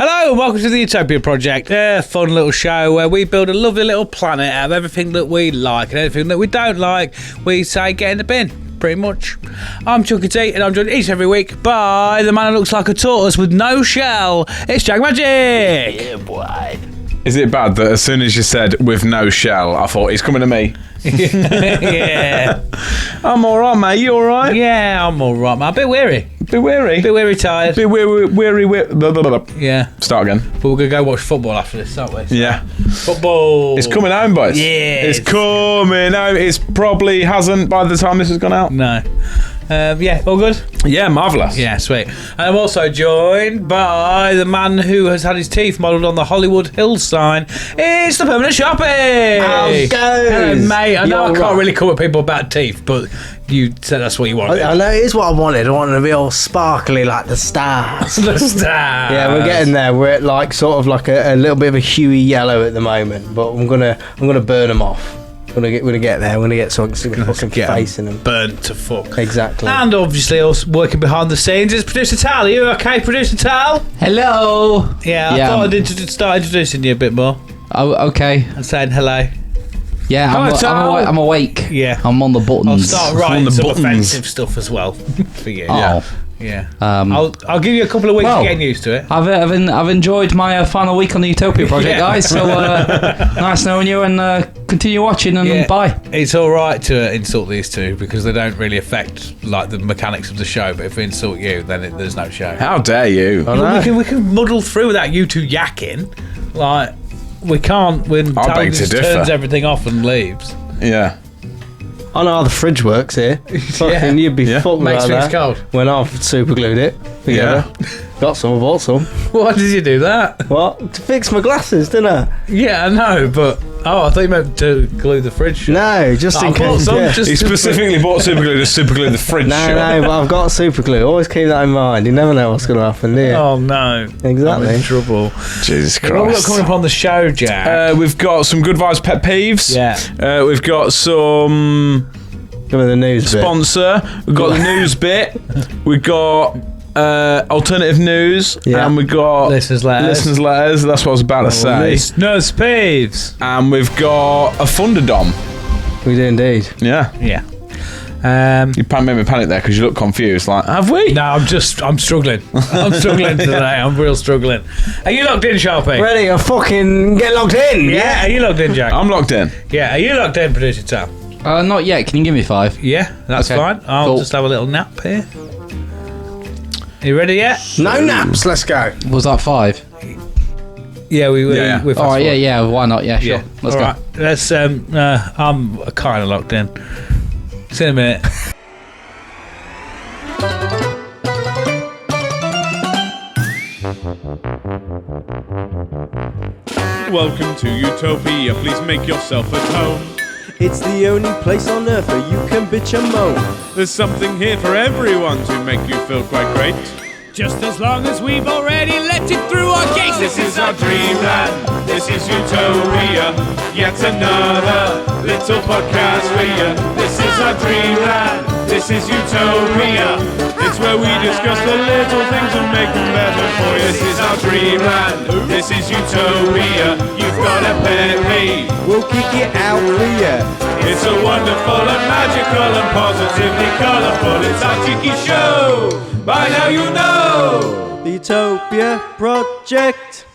Hello and welcome to the Utopia Project, a fun little show where we build a lovely little planet out of everything that we like and everything that we don't like. We say get in the bin, pretty much. I'm Chucky T and I'm joined each and every week by the man who looks like a tortoise with no shell. It's Jack Magic! Yeah, boy. Is it bad that as soon as you said with no shell, I thought he's coming to me? Yeah. I'm alright, mate. You alright? Yeah, I'm alright, man. A bit weary. Bit weary. Bit weary tired. Bit weary. Blah, blah, blah. Yeah. Start again. But we're going to go watch football after this, aren't we? Yeah. Football. It's coming home, boys. Yeah. It's coming home. It's probably hasn't by the time this has gone out. No. Yeah, all good? Yeah, marvellous. Yeah, sweet. And I'm also joined by the man who has had his teeth modelled on the Hollywood Hills sign. It's the Permanent Shopping! How goes? Hello, mate. I know I You're can't right. really come at people about teeth, but you said that's what you wanted. I know it is what I wanted. I wanted to be all sparkly like the stars. The stars. Yeah, we're getting there. We're at like sort of like a little bit of a huey yellow at the moment, but I'm gonna burn them off. We're gonna get there. We're gonna get something fucking Get face in them. burnt to fuck. Exactly. And obviously, also working behind the scenes is Producer Tal. Are you okay, Producer Tal? Hello. Yeah, I thought I'd start introducing you a bit more Oh, okay. and saying hello. Yeah, Hello, Tal. I'm awake. Yeah. I'm on the buttons. I'll start writing On the some buttons. offensive stuff as well for you. Oh. Yeah. Um, I'll give you a couple of weeks well, to getting used to it. I've enjoyed my final week on the Utopia Project, Yeah. guys. So nice knowing you, and continue watching. And bye. It's all right to insult these two because they don't really affect like the mechanics of the show. But if we insult you, then there's no show. How dare you? We can muddle through without you two yakking. Like we can't when I Tal beg to just differ. turns everything off and leaves. Yeah. I know how the fridge works here. Fucking, you'd be Yeah. fucked Makes like things that cold. when I've super glued it together. Got some, I bought some. Why did you do that? What? To fix my glasses, didn't I? Yeah, I know, but I thought you meant to glue the fridge shut. No, just I in bought case. some Yeah. just He specifically bought super glue to super glue the fridge No, shut. but I've got super glue. Always keep that in mind. You never know what's going to happen, do you? Oh no! Exactly. I'm in trouble. Jesus What have we got Christ. coming up on the show, Jack? We've got some good vibes pet peeves. Yeah. We've got some Give me the news bit. sponsor. We've got the news bit. We've got alternative news. Yeah. And we've got Listeners' letters. Listeners' letters. That's what I was about to say. Listeners' peeves. And we've got a Thunderdome. We do indeed. Yeah. Yeah. You made me panic there because you look confused. Like, have we? No, I'm struggling. I'm struggling today. I'm real struggling. Are you logged in, Sharpie? Ready? I fucking get logged in. Yeah. Are you logged in, Jack? I'm locked in. Yeah. Are you logged in, Producer Tom? Not yet. Can you give me 5? Yeah, that's Okay. fine. I'll Cool. just have a little nap here. You ready yet? No naps. Let's go. Was that 5? Yeah, we're Yeah. fast All right. forward. Yeah. Why not? Yeah. Sure. Yeah. Let's All go. right. Let's. I'm kind of locked in. See you in a minute. Welcome to Utopia, please make yourself at home. It's the only place on earth where you can bitch and moan. There's something here for everyone to make you feel quite great. Just as long as we've already let it through our gates. This is our dreamland, this is Utopia. Yet another little podcast for you. This is our dreamland, this is Utopia. It's where we discuss the little things and make them better for you. This is our dreamland, this is Utopia. You've got a pet peeve, We'll kick it out for you. it's a wonderful and magical and positively colourful. It's our cheeky show. By now you know. The Utopia Project.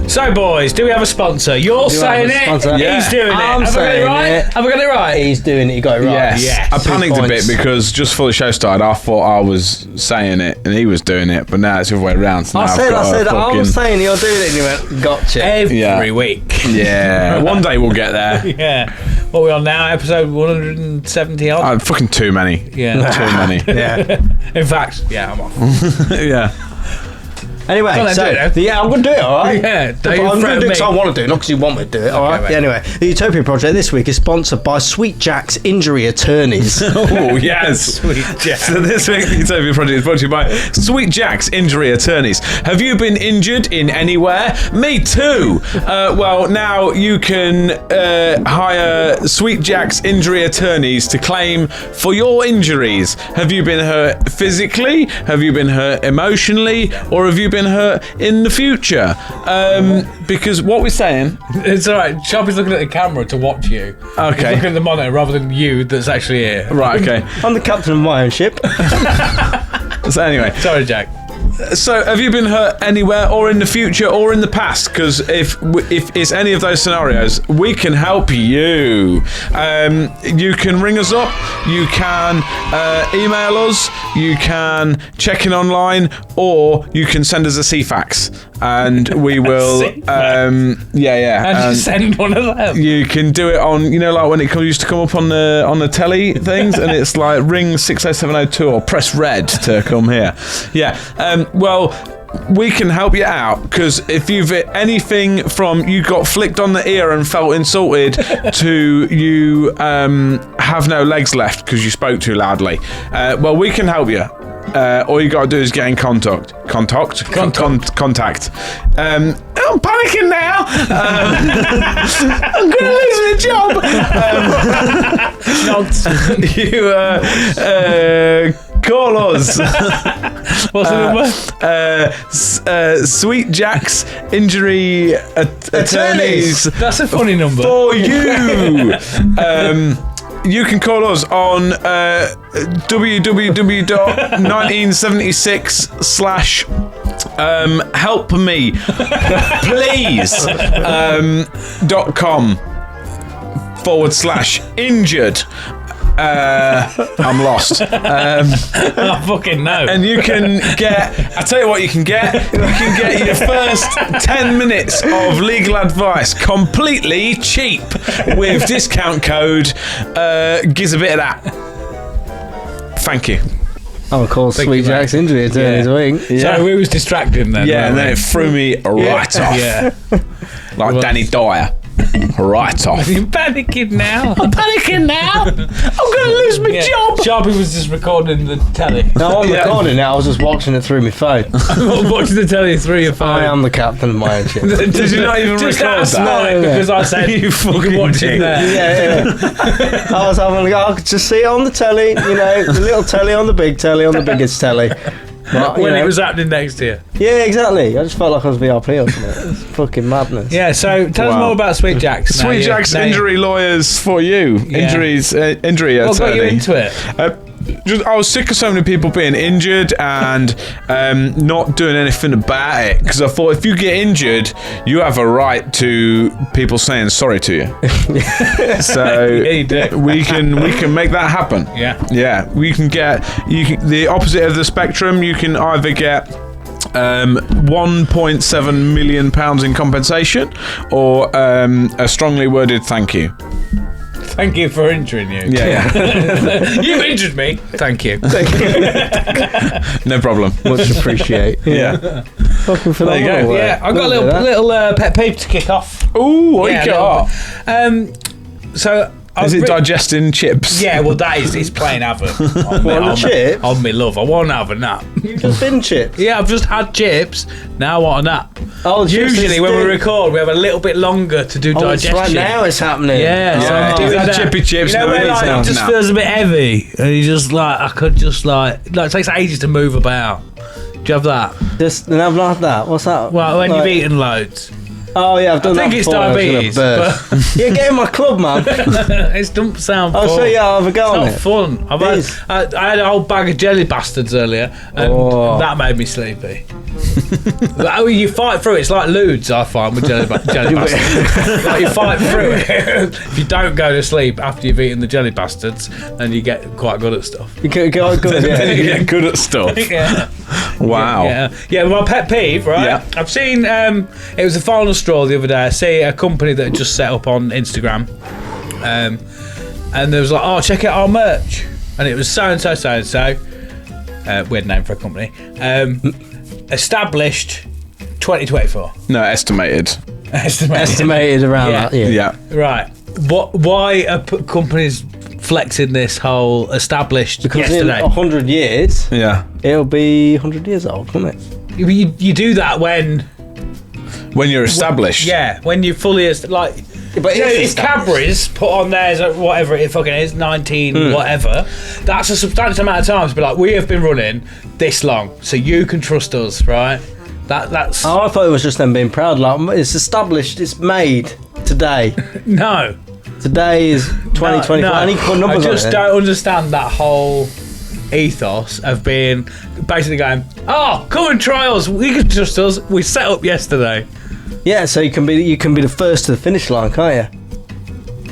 So, boys, do we have a sponsor? You're saying have a it. sponsor? Yeah. He's doing it. I'm Have I got it saying right? it. Have I got it right? He's doing it. You got it right. Yes. Yes. I panicked a bit points. because just before the show started, I thought I was saying it and he was doing it, but now it's the other way around. So now I I've said, got a I fucking... was saying you're doing it, and you went, gotcha. Every Yeah. week. Yeah, one day we'll get there. Yeah. What are we on now? Episode 170 odd? Fucking too many. Yeah. Too many. Yeah. In fact, yeah, I'm off. Yeah. Anyway, Go on then, so do it, yeah, I'm going to do it, all right? Yeah, But don't you I'm going to threaten do it me. because I want to do it, not because you want me to do it, all right? mate. Yeah, anyway, the Utopia Project this week is sponsored by Sweet Jack's Injury Attorneys. Oh, yes. Sweet Jack. So this week, the Utopia Project is brought to you by Sweet Jack's Injury Attorneys. Have you been injured in anywhere? Me too. Well, now you can hire Sweet Jack's Injury Attorneys to claim for your injuries. Have you been hurt physically? Have you been hurt emotionally? Or have you been hurt in the future? Because what we're saying... It's all right. Sharpie's looking at the camera to watch you. Okay. He's looking at the monitor rather than you that's actually here. Right, okay. I'm the captain of my own ship. So anyway... Sorry, Jack. So, have you been hurt anywhere, or in the future, or in the past? Because if it's any of those scenarios, we can help you. You can ring us up, you can email us, you can check in online, or you can send us a CFAX, and we will. And just send one of them. You can do it on, like when it used to come up on the telly things, and it's like ring 60702 or press red to come here. Yeah. Well, we can help you out, because if you've anything from you got flicked on the ear and felt insulted to you have no legs left because you spoke too loudly, well, we can help you. All you got to do is get in contact. I'm panicking now. I'm going to lose my job. Call us. What's the number? Sweet Jack's Injury Attorneys. That's a funny number. For you. You can call us on www.1976/ help me please .com/injured. I'm lost. I fucking know. And you can get, I tell you what you can get. You can get your first 10 minutes of legal advice completely cheap with discount code gives a bit of that. Thank you. I'm called Sweet Jack's Injury Attorneys, I think. So we was distracting then. Yeah, and then it threw me right off. Yeah. Like Danny Dyer. Right off. You're panicking now. I'm panicking now. I'm going to lose my job. Sharpie was just recording the telly. No, I'm recording now. I was just watching it through my phone. Watching the telly through your phone. I am the captain of my own ship. Did you not even Just record ask that? mine because I said You you fucking can watch dick. it there. Yeah. I was having I could just see it on the telly, the little telly on the big telly on the biggest telly. But, When it was happening next to you. Yeah, exactly. I just felt like I was VIP or something. It's fucking madness. Yeah, so tell us more about Sweet Jack's. Sweet Jack's Injury Lawyers for you. Yeah. Injury What got you attorney. into it? I was sick of so many people being injured and not doing anything about it, because I thought if you get injured, you have a right to people saying sorry to you. So Yeah, you do. we can make that happen. Yeah. We can get the opposite of the spectrum. You can either get £1.7 million in compensation, or a strongly worded thank you. Thank you for injuring you. Yeah. You've injured me. Thank you. No problem. Much appreciate. Yeah. Fucking There you phenomenal. go. Yeah, I've got a little pet peeve to kick off. Ooh, what Yeah, you got? So Is it digesting chips? Yeah, well, that is. It's playing havoc on chips? on me love. I want to have a nap. You've just been chips. Yeah, I've just had chips. Now I want a nap. Oh, Usually when we record, we have a little bit longer to do it's digestion. right now it's happening. Yeah, so I'm doing These that. chippy chips, You know, no, when it like, sounds it just nap. feels a bit heavy, and you just like I could just like it takes ages to move about. Do you have that? Just and I've not had that. What's that? Well, when Like- you've eaten loads, Oh yeah, I've done I think that it's before. I was gonna diabetes, burst. Yeah, get in my club, man. it doesn't sound. I'll fun. show you how I've a go on It's it. not fun. It is. I had a whole bag of jelly bastards earlier, and that made me sleepy. Oh, you fight through it. It's like lewds, I find, with jelly bastards. Like you fight through it. If you don't go to sleep after you've eaten the jelly bastards, then you get quite good at stuff. You go good, You yeah. get good at stuff. Yeah. Wow. Yeah, my pet peeve, right? Yeah. I've seen, it was the final straw the other day. I see a company that had just set up on Instagram, and there was like, oh, check out our merch. And it was so-and-so, so-and-so. weird name for a company. Established 2024. No, estimated. Estimated around that. Yeah. Right. Why are companies flexing this whole established Because yesterday? in 100 years, Yeah. it'll be 100 years old, won't it? You do that when When you're established. when you fully like. But If Cadbury's put on theirs at whatever it fucking is, 19 whatever, that's a substantial amount of time to be like, we have been running this long, so you can trust us, right? That's Oh, I thought it was just them being proud. Like, it's established, it's made today. no. Today is 2024. No, I need to put numbers I on just it. don't understand that whole ethos of being basically going, oh, come and try us, we can trust us, we set up yesterday. Yeah, so you can be the first to the finish line, can't you?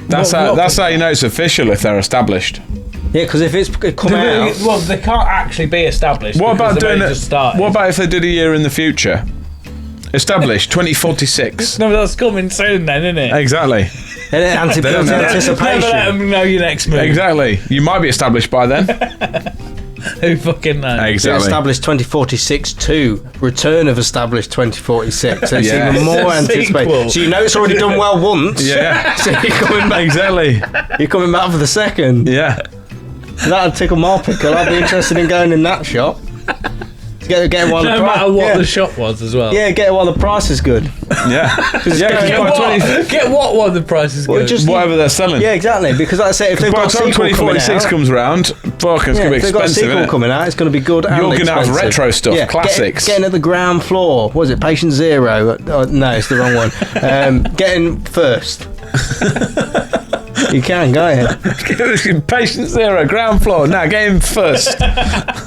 That's how you know it's official if they're established. Yeah, because if it's come out, Well, they can't actually be established. What because about they've doing only it? just started. What about if they did a year in the future? Established 2046. No, that's coming soon then, isn't it? Exactly. and it They don't know. Never let anticipation. them know your next move. Exactly. You might be established by then. Who fucking knows? So Exactly. established 2046 to return of established 2046. So it's Yeah. even more It's a sequel. anticipated. So you know it's already done well once. Yeah. So you're coming back. Exactly. You're coming back for the second. Yeah. That'll tickle my pickle. I'd be interested in going in that shop. Get it while No the matter what yeah. the shop was as well. Yeah, get it while the price is good. Yeah. Yeah. 'cause Get by what? 20 Get what one the price is Well, good. just- whatever they're selling. Yeah, exactly. Because like I say, if they've By got the a time sequel coming 2046 out, comes around, fuck, it's yeah, going to be if they've got a expensive, sequel isn't it? coming out, it's going to be good. You're and going to have expensive. retro stuff, classics. Getting at the ground floor. Was it Patient Zero? No, it's the wrong one. Getting first. You can, go ahead. Patient zero, ground floor. Now, get him first.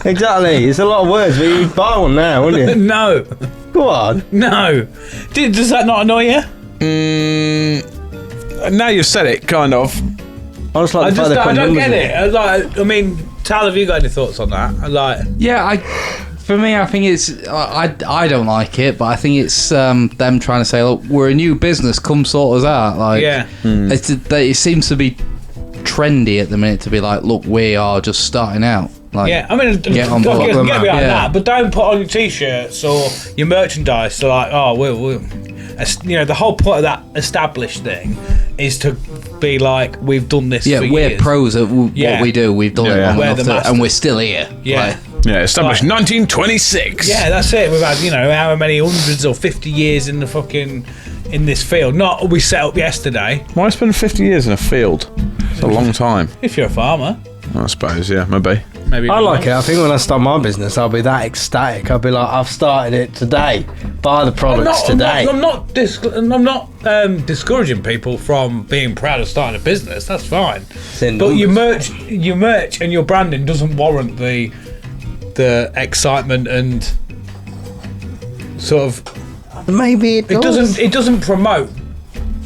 Exactly. It's a lot of words, but you'd buy one now, wouldn't you? No. Go on. No. Does that not annoy you? Now you've said it, kind of. I just like the fact they put I don't numbers get in. it. I mean, Tal, have you got any thoughts on that? Yeah, for me, I think it's I don't like it, but I think it's them trying to say, look, we're a new business, come sort us out. Like, Yeah. It seems to be trendy at the minute to be like, look, we are just starting out. Like, Yeah, I mean, Get on get board. behind Yeah. that, but don't put on your t-shirts or your merchandise. So like, oh, we'll the whole point of that established thing is to be like, we've done this. yeah, for we're years. pros at what Yeah. we do. We've done it Yeah. long We're enough, the to, masters. and we're still here. Yeah. Like, Yeah, established Right. 1926. Yeah, that's it. We've had, however many hundreds or 50 years in this field. Not we set up yesterday. Why spend 50 years in a field? It's a long time. If you're a farmer, I suppose, yeah, maybe. maybe. I like it. I think when I start my business, I'll be that ecstatic. I'll be like, I've started it today. Buy the products today. I'm not discouraging people from being proud of starting a business. That's fine. in But numbers. your merch and your branding doesn't warrant the excitement and sort of. Maybe it does. It doesn't promote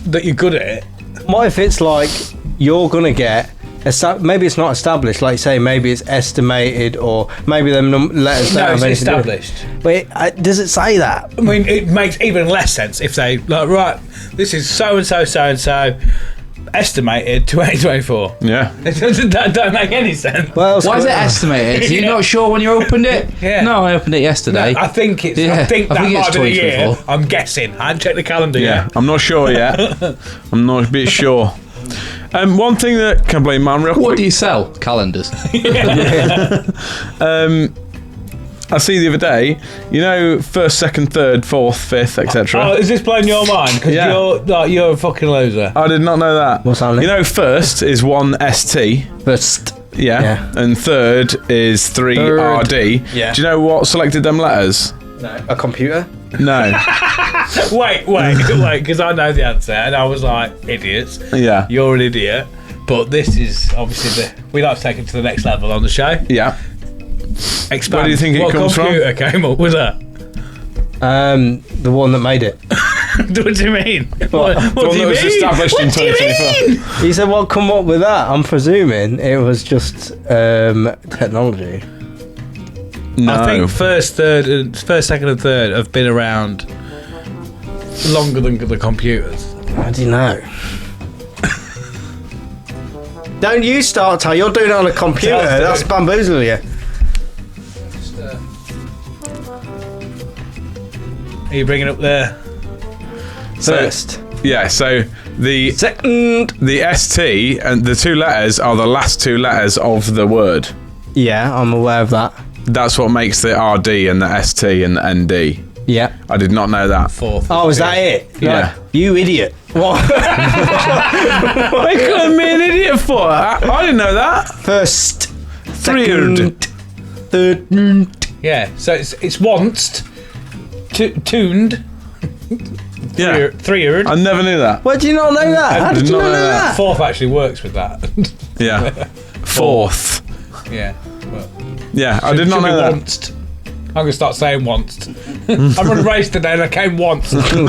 that you're good at it. What if it's like you're gonna get? Maybe it's not established, like you say. Maybe it's estimated, or maybe them letters No, don't it's have anything to do with it. established. But does it say that? I mean, it makes even less sense if they like, right, this is so and so estimated 2024. Yeah. That don't make any sense. Well, why is it estimated? Are you not sure when you opened it? Yeah. No, I opened it yesterday. I think it's. Yeah, I think that I think might it's be the year. 2024. I'm guessing. I haven't checked the calendar Yeah, yet. I'm not sure yet. I'm not a bit sure. One thing that can blame man real What quick. do you sell? Calendars. I see the other day, first, second, third, fourth, fifth, Oh, etc. is this blowing your mind? Because Yeah. you're a fucking loser. I did not know that. What's happening? First is 1 ST. First, Yeah. Yeah. And third is 3 Third. RD. Yeah. Do you know what selected them letters? a computer. No. Wait, because I know the answer, and I was like, idiots. Yeah. You're an idiot. But this is obviously we like to take it to the next level on the show. Yeah. Expand. Where do you think it what comes from? computer came up with that? The one that made it. What do you mean? What The do one you that was mean? established in What do you 2024. He said, "What come up with that?" I'm presuming it was just technology. No. I think first, second, and third have been around longer than the computers. How do you know? Don't you start, Ty. You're doing it on a computer. Tell us, That's bamboozling you. Are you bringing up there? First. Yeah, so the Second. the ST and the two letters are the last two letters of the word. Yeah, I'm aware of that. That's what makes the RD and the ST and the ND. Yeah. I did not know that. Fourth. Oh, is that it? Yeah. Right. You idiot. What? They called me an idiot for. I didn't know that. First. Third. Second. Third. Yeah, so it's wanced, tuned, Yeah. threered. I never knew that. Why do you not know that? How did did you not not know know that. that? Fourth actually works with that. Yeah. Fourth. Yeah. Well, Yeah, I did not know that. Wanced. I'm going to start saying wanced. I run a race today and I came once. Came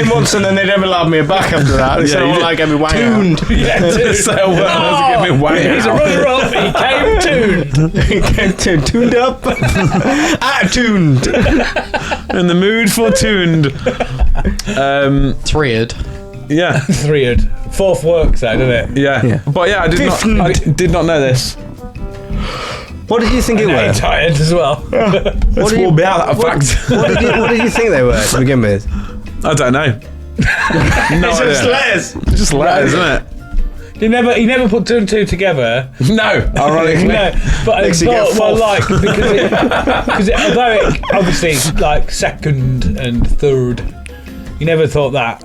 once and then they never allowed me back after that. They said, you "Oh, did- like get me wang Tuned. Yeah, tuned. So well, give me wang He's a out. runner-up. He came tuned. Tuned up. Tuned. In the mood for tuned. Threered. Yeah. Threered. Fourth works though, doesn't it? Yeah. But yeah, I did not know this. What did you think it Now you're was? tired as well. Let's did you- all be out that fact. What did you think they were to begin with? I don't know. No It's just idea. letters. Just letters, isn't it? He never put two and two together. No, ironically. No, but Makes you get well, fourth. like because although it obviously like second and third, you never thought that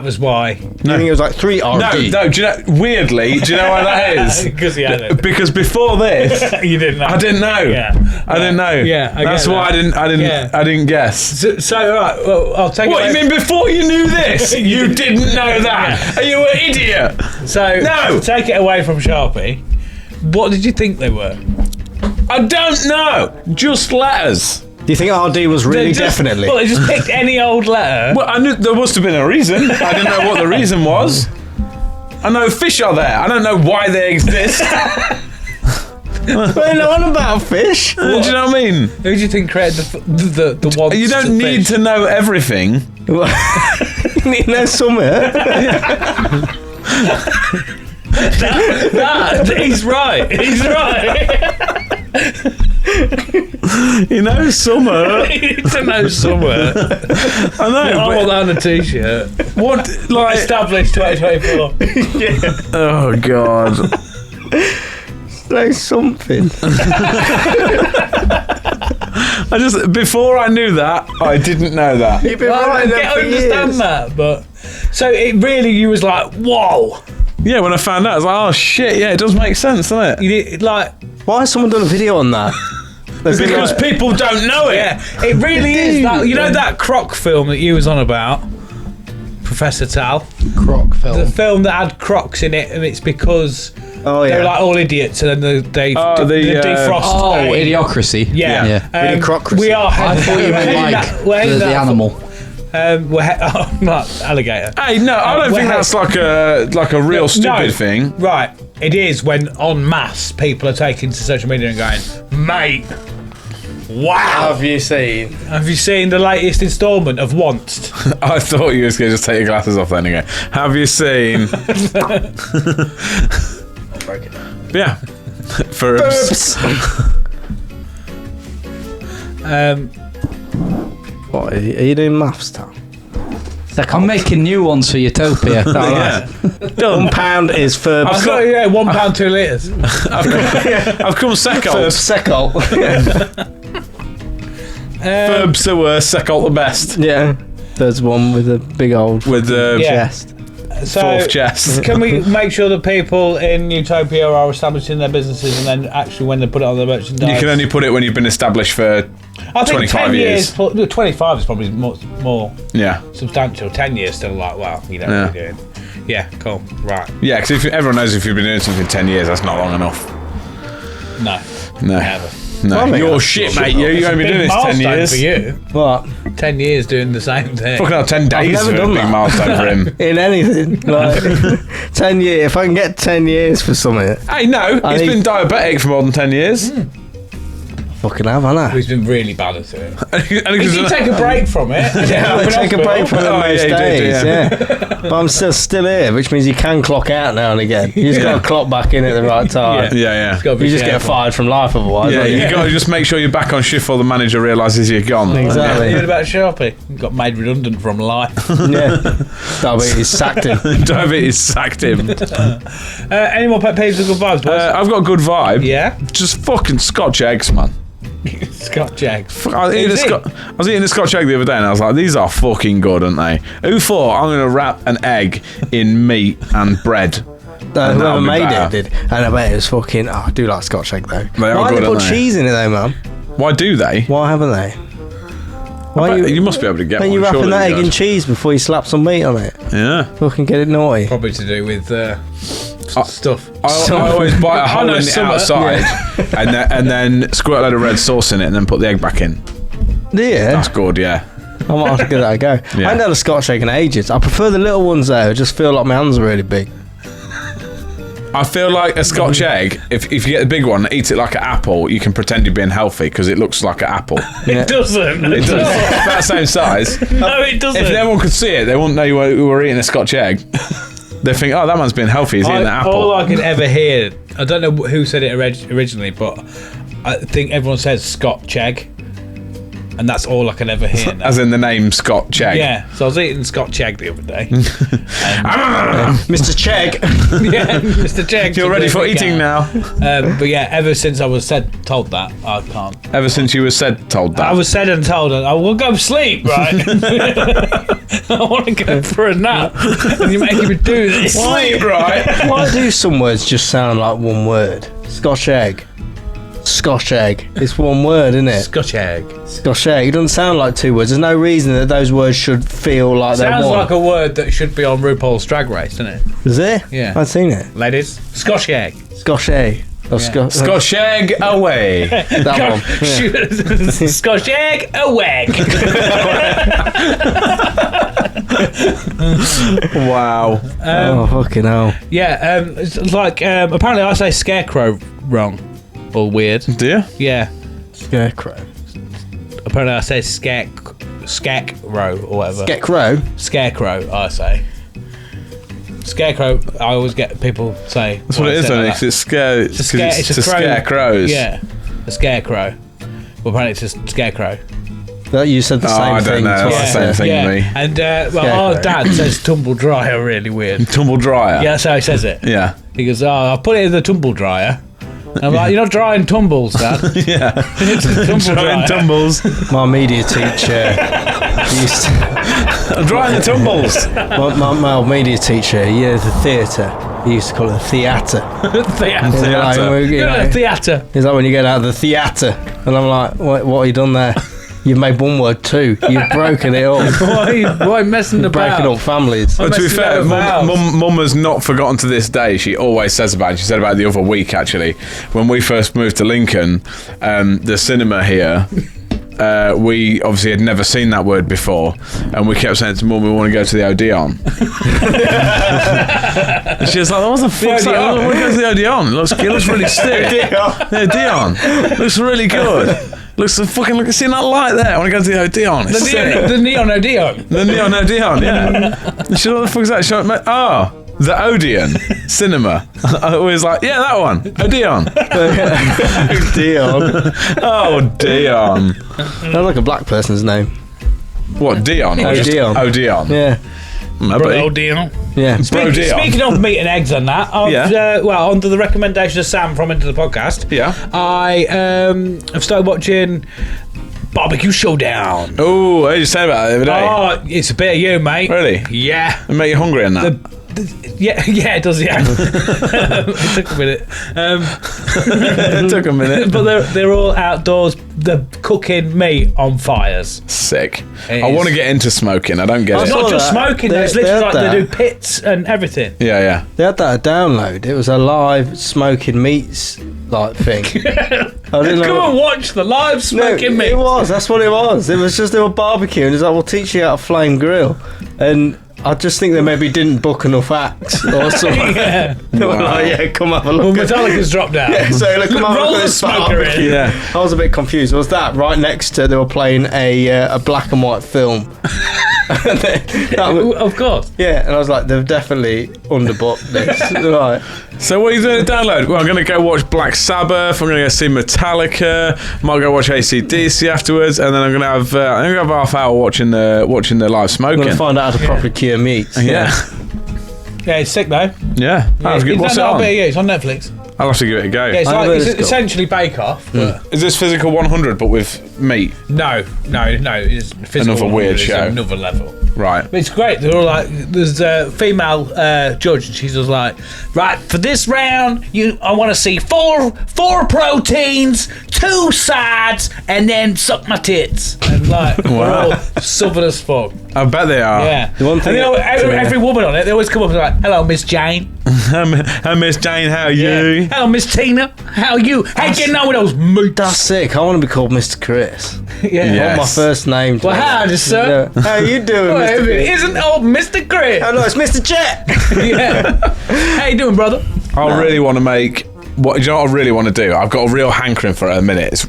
was why. You think it was like 3 RD? No, do you know, weirdly, do you know why that is? Because he had it. Because before this, You didn't know. I didn't know. Yeah. I didn't know. Yeah, I That's get why that. I didn't guess. So all right, well, I'll take What, it. you mean before you knew this? You didn't know that? Are you an idiot? So No. take it away from Sharpie. What did you think they were? I don't know. Just letters. Do you think RD was really definitely? Well, they just picked any old letter. Well, I knew there must have been a reason. I didn't know what the reason was. I know fish are there. I don't know why they exist. We're not on about fish. Do you know what I mean? Who do you think created the one? You don't need to know everything. You need to know somewhere. He's right. He's right. You know, summer. You need to know somewhere. I know. I want But that on a t-shirt. what, like? Established 2024. Oh God. Know something. I just before I knew that, I didn't know that. You've been I right there for understand years. that, but so it really, you was like, whoa. Yeah, when I found out, I was like, oh shit, yeah, it does make sense, doesn't it? You did, like, Why has someone done a video on that? There's been Because like- people don't know it. yeah, it really is that. You know that Croc film that you was on about, Professor Tal, Croc the film. film that had crocs in it, and it's because Oh they yeah. were like all idiots, and then they defrost. Oh, a- Idiocracy. Yeah, Yeah. Idiocrocracy. we are. I thought you meant like the animal. Not alligator. Hey, no, I don't we're think that's like a real stupid thing. Right, it is when en masse people are taking to social media and going, mate, wow. Have you seen? Have you seen the latest instalment of Wanced? I thought you was going to just take your glasses off then again. Have you seen? Yeah. Verbs. What are you doing maths, Tom? I'm making new ones for Utopia. Yeah. £1 is for I've got £1 2 litres. I've come second. secol. Verbs the worst, second the best. Yeah. There's one with a big old With the Yeah. chest. So, fourth chest. can we make sure that people in Utopia are establishing their businesses, and then actually when they put it on their merchandise? You can only put it when you've been established for I think 25 10 years. 25 is probably more Yeah. substantial. 10 years still like, well, you know what you're doing. Yeah, cool. Right. Yeah, because everyone knows if you've been doing something 10 years, that's not long enough. No. No. Never. No. I think You're that's shit, shit. mate. You've only been doing this 10 years. for you. What? 10 years doing the same thing. Fucking hell, 10 days never for a done big that. milestone for him. In anything. Like 10 years. If I can get 10 years for something. Hey, no, he's need- been diabetic for more than 10 years. I fucking have, haven't I? He's been really bad at it. And He did take a break from it. Yeah, I take a break from it most you did, days, yeah. But I'm still here, which means you can clock out now and again. You just got to clock back in at the right time. Yeah. You just get fired from life otherwise. Yeah, don't you? you got to just make sure you're back on shift before the manager realises you're gone. Exactly. You heard about Sharpie? Got made redundant from life. Yeah. Diabetes sacked him. Diabetes sacked him. Any more pet peeves or good vibes, boys? I've got a good vibe. Yeah? Just fucking Scotch eggs, man. Scotch eggs. I was eating a Scotch egg the other day and I was like, these are fucking good, aren't they? Who thought I'm going to wrap an egg in meat and bread? And Whoever made better. it did. And I bet it was fucking... Oh, I do like Scotch egg, though. They are Why good, they put aren't they? cheese in it, though, man? Why do they? Why haven't they? You must be able to get When one. you wrapping surely that you egg in guys. cheese before you slap some meat on it? Yeah. Fucking get it naughty. Probably to do with stuff. I always bite a hole in the outside and then squirt a load of red sauce in it and then put the egg back in. Yeah. That's good, yeah. I might have to give that a go. Yeah. I ain't had a Scotch egg in ages. I prefer the little ones, though. I just feel like my hands are really big. I feel like a Scotch egg, if you get the big one, eat it like an apple, you can pretend you're being healthy because it looks like an apple. Yeah. It doesn't. It does. It's about the same size. No, it doesn't. If everyone could see it, they wouldn't know you were eating a Scotch egg. They think, oh, that man's being healthy, he's eating an apple. All I can ever hear, I don't know who said it originally, but I think everyone says Scotch egg. And that's all I can ever hear now. As in the name Scotch egg. Yeah, so I was eating Scotch egg the other day. Mr. Chegg. Yeah, Mr. Chegg. You're ready for eating now. But yeah, ever since I was told that, I can't. Ever since you were told that. I was said and told, I will go sleep, right? I want to go for a nap. And you're making me do this. Sleep, right? Why do some words just sound like one word? Scotch egg. Scotch egg. It's one word, isn't it? Scotch egg. Scotch egg. It doesn't sound like two words. There's no reason that those words should feel like they're Sounds one. like a word that should be on RuPaul's Drag Race, doesn't it? Is it? Yeah. I've seen it. Ladies, Scotch egg. Scotch egg. Or Scotch egg away. That one. Yeah. Scotch egg, a wag. Wow. Oh, fucking hell. Yeah, it's like, apparently I say scarecrow wrong. Or weird. Do you? Yeah. Scarecrow. Apparently I say scarecrow or whatever. Scarecrow? Scarecrow, I say. Scarecrow, I always get people say. That's what it is, isn't it? It's to scare crows. Yeah, a scarecrow. Well, apparently it's a scarecrow. That you said the same I don't thing. know. twice That's the there. same thing to me. And our dad says tumble dryer really weird. Tumble dryer. Yeah, that's how he says it. Yeah. He goes, I put it in the tumble dryer. And I'm like, you're not drying tumbles, Dad. Yeah. It's a tumble dryer. tumbles. My media teacher used to, I'm drying the tumbles. my old media teacher, the theatre. He used to call it the theatre. Theatre. Like, Theatre. He's like, when you get out of the theatre. And I'm like, what have you done there? You've made one word two. You've broken it up. Why messing about? Breaking up families. But to be messing fair, about Mum has not forgotten to this day. She always says about it. She said about it the other week, actually. When we first moved to Lincoln, the cinema here, we obviously had never seen that word before. And we kept saying to Mum, we want to go to the Odeon. And she was like, what the fuck's that? I want to go to the Odeon. It looks really sick. The Odeon. Looks really good. Looks fucking seeing that light there. I want to go to the Odeon. It's sick. The neon Odeon. The neon Odeon, yeah. She what the fuck is that? The Odeon cinema. I was like, yeah, that one. Odeon. Dion. Oh, Dion. That's like a black person's name. What, Dion? Or just Odeon. Odeon. Yeah. Maybe. Odeon. Yeah. Bro Dion. Speaking of meat and eggs and that, under the recommendation of Sam from Into the Podcast, I have started watching Barbecue Showdown. Oh, what did you say about it the other day? Oh, it's a bit of you, mate. Really? Yeah. It make you hungry and that? Yeah, it does, yeah. It took a minute. It took a minute. But they're all outdoors. They're cooking meat on fires. Sick. It I is. want to get into smoking. I don't get It's it. not just that. smoking, They- it's they literally had like they do that. pits and everything. Yeah. They had that download. It was a live smoking meats like thing. I didn't know. Come and watch the live smoking meat. It was. That's what it was. It was just they were barbecuing. It's like, we'll teach you how to flame grill. And I just think they maybe didn't book enough acts or something. They were like, yeah, come have a look. Well, Metallica's dropped down. Yeah, so look, come have a Roll look at the this smoker in. barbecue. Yeah. I was a bit confused. Was that right next to they were playing a black and white film? Of course. Yeah, and I was like, they've definitely underbooked this. Right. So what are you doing to download? Well, I'm going to go watch Black Sabbath. I'm going to go see Metallica. Might go watch AC/DC afterwards, and then I'm going to have half hour watching the live I'm smoking. going to find out how to properly cure meat. Yeah. Yeah, it's sick though. Yeah. That was good. What's it on? It's on Netflix. I'll have to give it a go. Yeah, it's I like bet it's it's cool. essentially Bake Off. But Is this Physical 100 but with meat? no. It's physical. Another weird it's show. Another level. Right. But it's great. They're all like, there's a female judge, and she's just like, right, for this round, I want to see four proteins, 2 sides, and then suck my tits. And like, we're all southern as fuck. I bet they are. Yeah. The one thing and every woman on it, they always come up and like, hello, Miss Jane. Hi, Miss Jane, how are you? Yeah. Hello, Miss Tina. How are you? How you getting on with those moots? That's sick. I want to be called Mr. Chris. Yeah. I Yes. want my first name. Well, howdy, sir. Yeah. How you doing, Well, Mr. Chris? isn't old Mr. Chris? Oh, no, it's Mr. Jet. Yeah. How you doing, brother? I really want to make... Do you know what I really want to do? I've got a real hankering for it at a minute. It's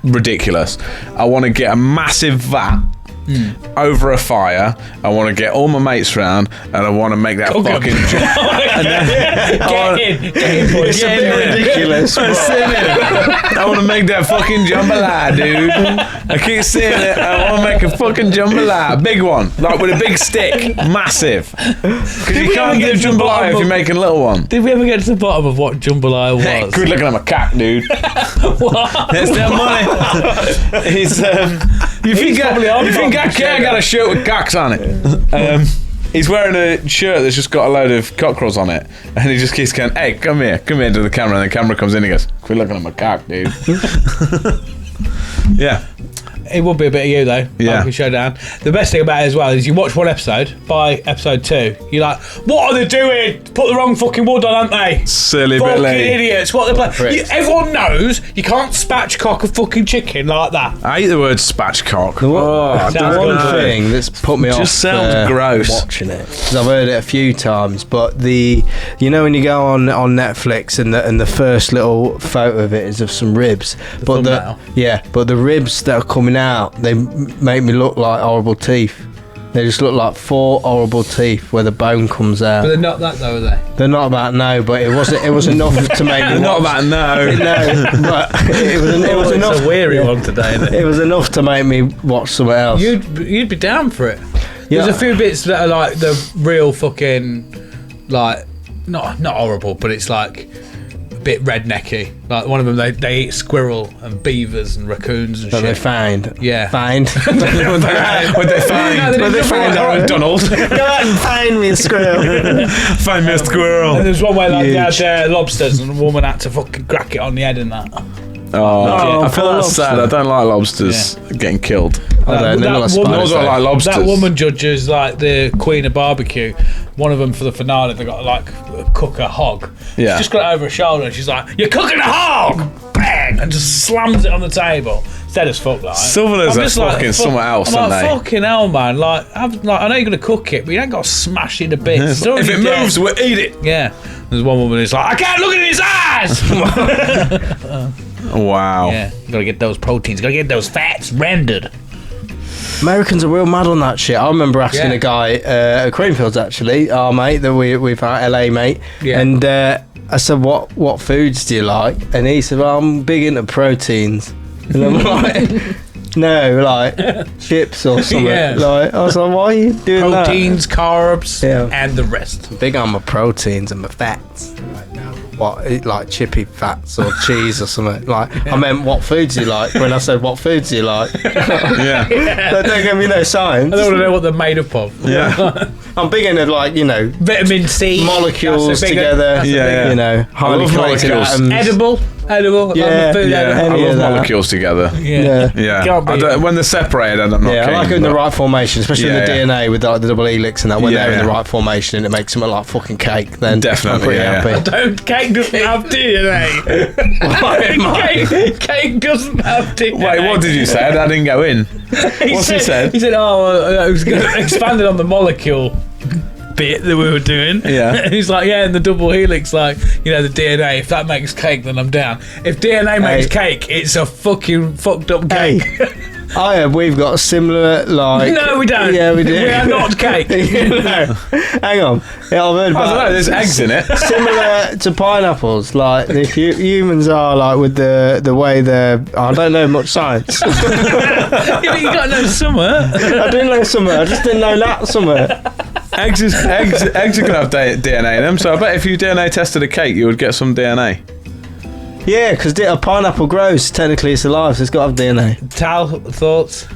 ridiculous. I want to get a massive vat over a fire. I want to get all my mates round, and I want to make that fucking... Get in, boys. It's a bit ridiculous. I want to make that fucking jambalaya, dude. I keep seeing it. I want to make a fucking jambalaya. Big one. Like with a big stick. Massive. Because you we can't ever do get to the bottom jambalaya if of- you're making a little one. Did we ever get to the bottom of what jambalaya Hey, was? quit looking at my cock, dude. It's that money. He's you think I care? I got a shirt with cocks on it. He's wearing a shirt that's just got a load of cockerels on it, and he just keeps going, "Hey, come here to the camera." And the camera comes in, and he goes, "Quit looking at my cock, dude." Yeah. It would be a bit of you though. Yeah. Like a showdown. The best thing about it as well is you watch one episode, by episode 2, you're like, what are they doing? Put the wrong fucking wood on, aren't they? Silly Fucking Billy. idiots. What they play? Everyone knows you can't spatchcock a fucking chicken like that. I hate the word spatchcock. The Sounds one good. thing that's put me off Just sounds gross. watching it, because I've heard it a few times, but you know when you go on Netflix and the first little photo of it is of some ribs, but the ribs that are coming out, they make me look like horrible teeth. They just look like 4 horrible teeth where the bone comes out. But they're not that though, are they? They're not about no, but it was enough to make me Not watch. about no. No, but it was enough. It's a weary one today, isn't it? It was enough to make me watch something else. You'd be down for it. Yeah. There's a few bits that are like the real fucking, like, not horrible, but it's like a bit rednecky. Like one of them, they eat squirrel and beavers and raccoons and that shit. they find. Yeah. Find. What they find? No, they What they didn't find? look like- Donald. Go out and find me a squirrel. Find me a squirrel. And there's one where like Huge. they had lobsters and a woman had to fucking crack it on the head and that. Oh, I feel poor that's sad. I don't like lobsters getting killed. They're not like woman, spiders, I like lobsters. that woman judges like the queen of barbecue. One of them for the finale, they got to like cook a hog. Yeah. She's just got it over her shoulder and she's like, "You're cooking a hog!" Bang! And just slams it on the table. It's dead as fuck, like. Southerners I'm are just like, fucking somewhere else, I'm aren't like, they? fucking hell, man. Like, I know you're going to cook it, but you ain't got to smash it to bits. It's If already it dead. moves, we'll eat it. Yeah. There's one woman who's like, "I can't look in his eyes!" Wow. Yeah, you gotta get those proteins, gotta get those fats rendered. Americans are real mad on that shit. I remember asking Yeah. a guy at Creamfields, actually, our mate that we've had, LA mate, Yeah. and I said, "What foods do you like?" And he said, "Well, I'm big into proteins." And I'm like, "No, like chips or something." Yeah. Like, I was like, "Why are you doing Proteins, carbs, Yeah. and the rest. that?" Big on my proteins and my fats. Like chippy fats or cheese or something. Like, I meant, what foods do you like? When I said, "What foods do you like?" Yeah. Don't give me no science. I don't want to know what they're made up of. Yeah. I'm big into, like, Vitamin C. molecules That's a big- together. that's a Yeah, big- yeah. Highly love connected molecules. atoms. Edible. Yeah, Food Yeah, edible. I Any love of that. molecules together. Yeah. Yeah, Can't be- when they're separated, I'm not Yeah, keen. I like it in the but- right formation, especially Yeah, in the yeah. DNA with like the double helix and that. When Yeah, they're in the yeah. right formation and it makes something like fucking cake, then Definitely, I'm pretty yeah. happy. Don't, cake doesn't have DNA. Cake doesn't have DNA. Wait, what did you say? I didn't go in. What's he said? He said, "Oh, I was going to expand it on the molecule." bit that we were doing. Yeah. And he's like, yeah, and the double helix, like, you know, the DNA, if that makes cake, then I'm down. If DNA makes cake, it's a fucking fucked up cake. We've got similar, like... No, we don't. Yeah, we do. We are not cake. No. Hang on. Yeah, I've heard about I don't know, there's eggs in it. similar to pineapples, like the humans are like with the way they're... I don't know much science. Yeah, but you got to know somewhere. I do know somewhere. I just didn't know that somewhere. Eggs are going to have DNA in them, so I bet if you DNA tested a cake, you would get some DNA. Yeah, because a pineapple grows. Technically, it's alive, so it's got to have DNA. Tal, thoughts?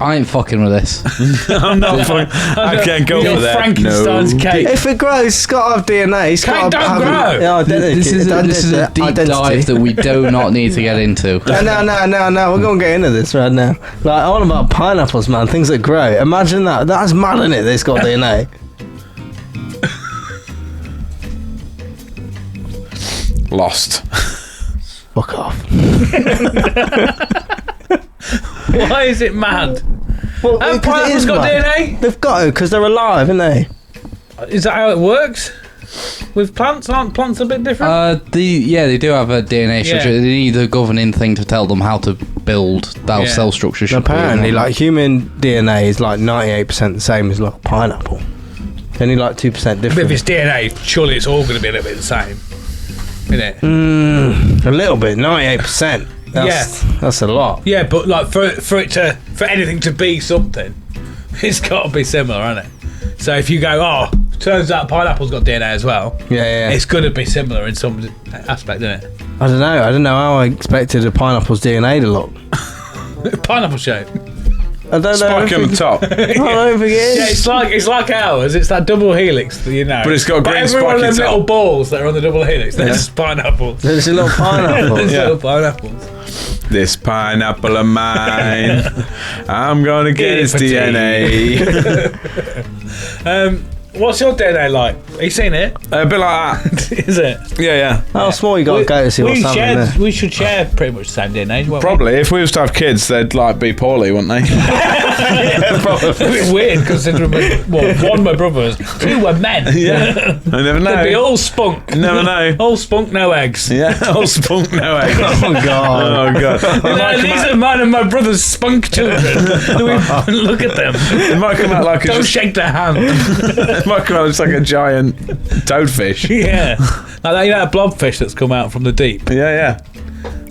I ain't fucking with this. I'm not fucking... I can't go for that. Frankenstein's cake. If it grows, it's got to have DNA. It's Cake got to don't grow. Yeah, This is a deep dive that we do not need to get into. No. We're going to get into this right now. Like, all about pineapples, man. Things that grow. Imagine that. That's mad, isn't it? That it's got DNA. Lost. Fuck off. Why is it mad? Well, Have 'cause it pineapples is got mad. DNA? They've got to, because they're alive, aren't they? Is that how it works? With plants, aren't plants a bit different? They do have a DNA structure. Yeah. They need a governing thing to tell them how to build how cell structure should Apparently, be. like, human DNA is like 98% the same as like a pineapple. Only like 2% But if different. it's DNA, surely it's all going to be a little bit the same. Isn't it? A little bit, 98%. That's a lot. Yeah, but like for anything to be something, it's got to be similar, hasn't it? So if you go, turns out pineapple's got DNA as well. Yeah. It's going to be similar in some aspect, isn't it? I don't know how I expected a pineapple's DNA to look. Pineapple shape. I don't know. Spike on the top. I don't think it is. Yeah, it's like ours. It's that double helix, you know. But it's got a green every one of them spiky top. little balls that are on the double helix, they're just pineapples. There's a little pineapple. There's Yeah. little pineapples. This pineapple of mine, I'm gonna get its for tea. DNA. What's your DNA like? Have you seen it? A bit like that. Is it? Yeah. How small you got to go to see what's happening there? We should share pretty much the same DNA. won't we? Probably. If we was to have kids, they'd like be poorly, wouldn't they? It's a bit weird considering one my brothers, two were men. Yeah. I never know. They'd be all spunk. Never know. All spunk, no eggs. Yeah. All spunk, no eggs. Oh god. Oh god. These are mine and my brother's spunk children. Look at them. It might come out like Don't shake their hand. It might come out just like a giant toadfish. Yeah. Like that, you know, a blobfish that's come out from the deep. Yeah.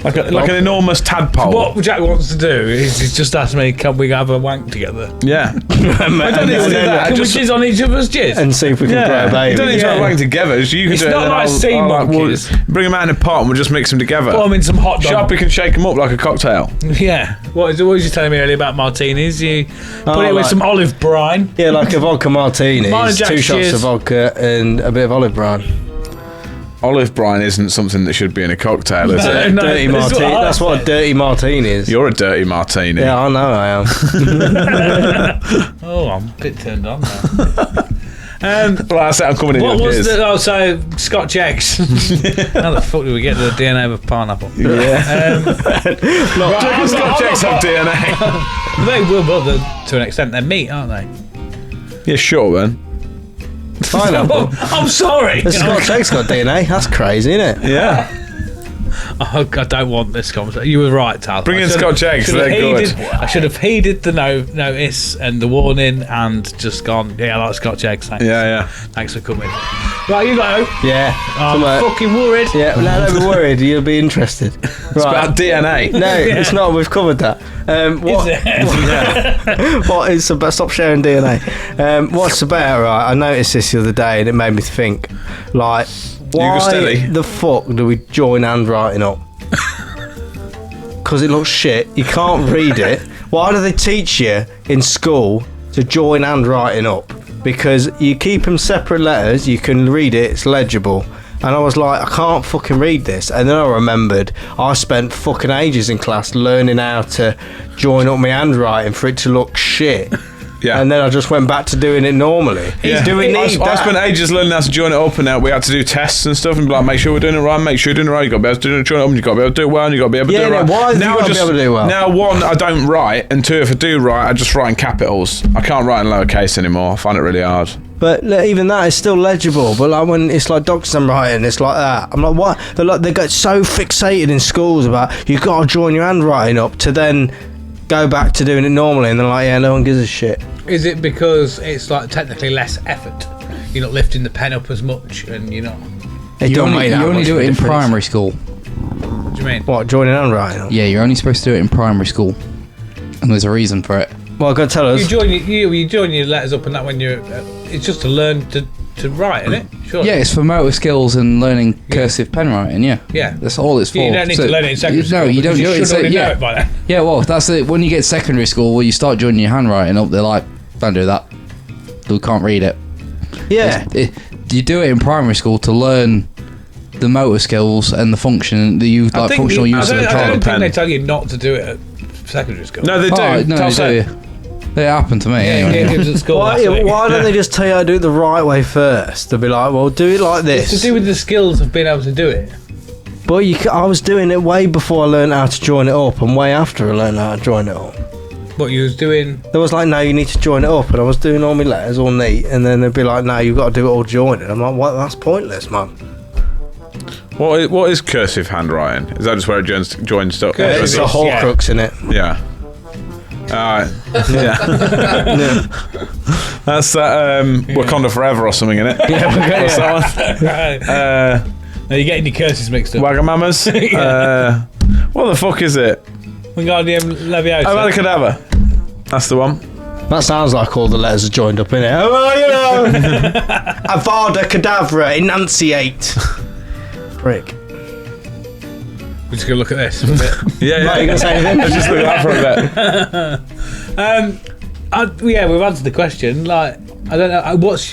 Like an enormous tadpole. What Jack wants to do is he's just asked me, can we have a wank together? Yeah. I don't need to do that. Can we jizz on each other's jizz? And see if we can grow a You baby. don't need to have a wank together. You can It's do it. not and like I'll- sea I'll, monkeys. bring them out in a pot and we'll just mix them together. Put them in some hot dog. Sharpie can shake them up like a cocktail. Yeah. What was you telling me earlier about martinis? You put it with like- some olive brine. Yeah, like a vodka martini. Mine and 2 Jack's shots cheers. of vodka and a bit of olive brine. Olive brine isn't something that should be in a cocktail, is it? No, Dirty this is martini. what I That's what a said. dirty martini is. You're a dirty martini. Yeah, I know I am. Oh, I'm a bit turned on now. Well, I said I'm coming in What your was gears. so Scotch eggs. How the fuck did we get to the DNA of pineapple? Yeah. Right, Scotch eggs have DNA. They will, to an extent. They're meat, aren't they? Yeah, sure, man. Pineapple. I'm sorry. The Scotch egg's got DNA. That's crazy, isn't it? Yeah. I don't want this conversation. You were right, Tal. Bring in I should Scotch have- eggs, should have they're good. I should have heeded the notice and the warning and just gone, yeah, I like Scotch eggs. Thanks. Yeah. Thanks for coming. Right, you go. Yeah. I'm fucking worried. Yeah, no, don't be worried. You'll be interested. It's about DNA. No, it's not. We've covered that. What? Is it? What is about? Stop sharing DNA. What's about? Right, I noticed this the other day, and it made me think. Like, go why steady. the fuck do we join handwriting up? Because it looks shit. You can't read it. Why do they teach you in school to join handwriting up? Because you keep them separate letters. You can read it. It's legible. And I was like, I can't fucking read this. And then I remembered I spent fucking ages in class learning how to join up my handwriting for it to look shit. Yeah. And then I just went back to doing it normally. Yeah. Do we need I that? spent ages learning how to join it up, and now we had to do tests and stuff, and be like, make sure we're doing it right, make sure you're doing it right. You got to be able to join it up, and you got to be able to do it well, and you got to be able to do it right. Why have you got to be able to do well? Now, one, I don't write, and two, if I do write, I just write in capitals. I can't write in lowercase anymore. I find it really hard. But even that is still legible. But like when it's like doctors I'm writing, it's like that. I'm like, what? They get so fixated in schools about you've got to join your handwriting up to then go back to doing it normally, and they're like, yeah, no one gives a shit. Is it because it's like technically less effort? You're not lifting the pen up as much, and you're not. You only do it in primary school. What do you mean? What, joining handwriting up? Yeah, you're only supposed to do it in primary school, and there's a reason for it. Well, go tell us. You join your letters up and that when you're. It's just to learn to write, isn't it? Sure. Yeah, it's for motor skills and learning cursive pen writing. Yeah. That's all it's for. You don't need to learn it in secondary school. No, you don't. You should already know it by then. Yeah, well, that's it. When you get to secondary school, where you start joining your handwriting up, they're like, "Don't do that. We can't read it." Yeah. You do it in primary school to learn the motor skills and the function, functional use of the I child. don't think they tell you not to do it at secondary school. No, they do. No, they do. It happened to me anyway. At school Why don't they just tell you how to do it the right way first? They'll be like, well, do it like this. It's to do with the skills of being able to do it. But I was doing it way before I learned how to join it up, and way after I learned how to join it up. What you was doing? There was like, no, you need to join it up, and I was doing all my letters all neat, and then they'd be like, no, you've got to do it all joined. I'm like, what? That's pointless, man. What is cursive handwriting? Is that just where it joins stuff? It's a Horcrux in it. Yeah. Yeah. That's that Wakanda Forever or something, in it? What's that one? No, you're getting your curses mixed up. Wagamamas. What the fuck is it? Wingardium Leviosa. Avada That's the one. That sounds like all the letters are joined up in it. Oh, well, you know. Avada Kedavra, enunciate. Prick. We're just going to look at this for a bit. Yeah. Are you going to say anything? Let's just look at that for a bit. Yeah, we've answered the question. Like, I don't know.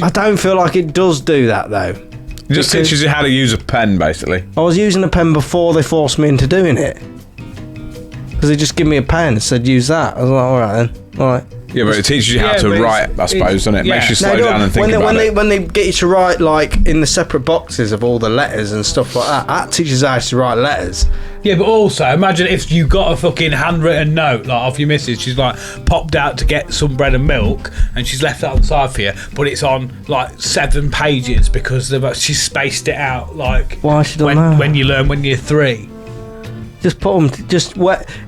I don't feel like it does do that, though. It just teaches you how to use a pen, basically. I was using a pen before they forced me into doing it. Because they just give me a pen and said, use that. I was like, alright then. Alright. Yeah, but it teaches you how to write, I suppose, doesn't it? Yeah. Makes you slow down and think about it. When they get you to write, like, in the separate boxes of all the letters and stuff like that, that teaches you how to write letters. Yeah, but also, imagine if you got a fucking handwritten note, like, off your missus, she's, like, popped out to get some bread and milk, and she's left that on the side for you, but it's on, like, 7 pages because she's spaced it out, like, why she done that? When you learn when you're 3. Just put them,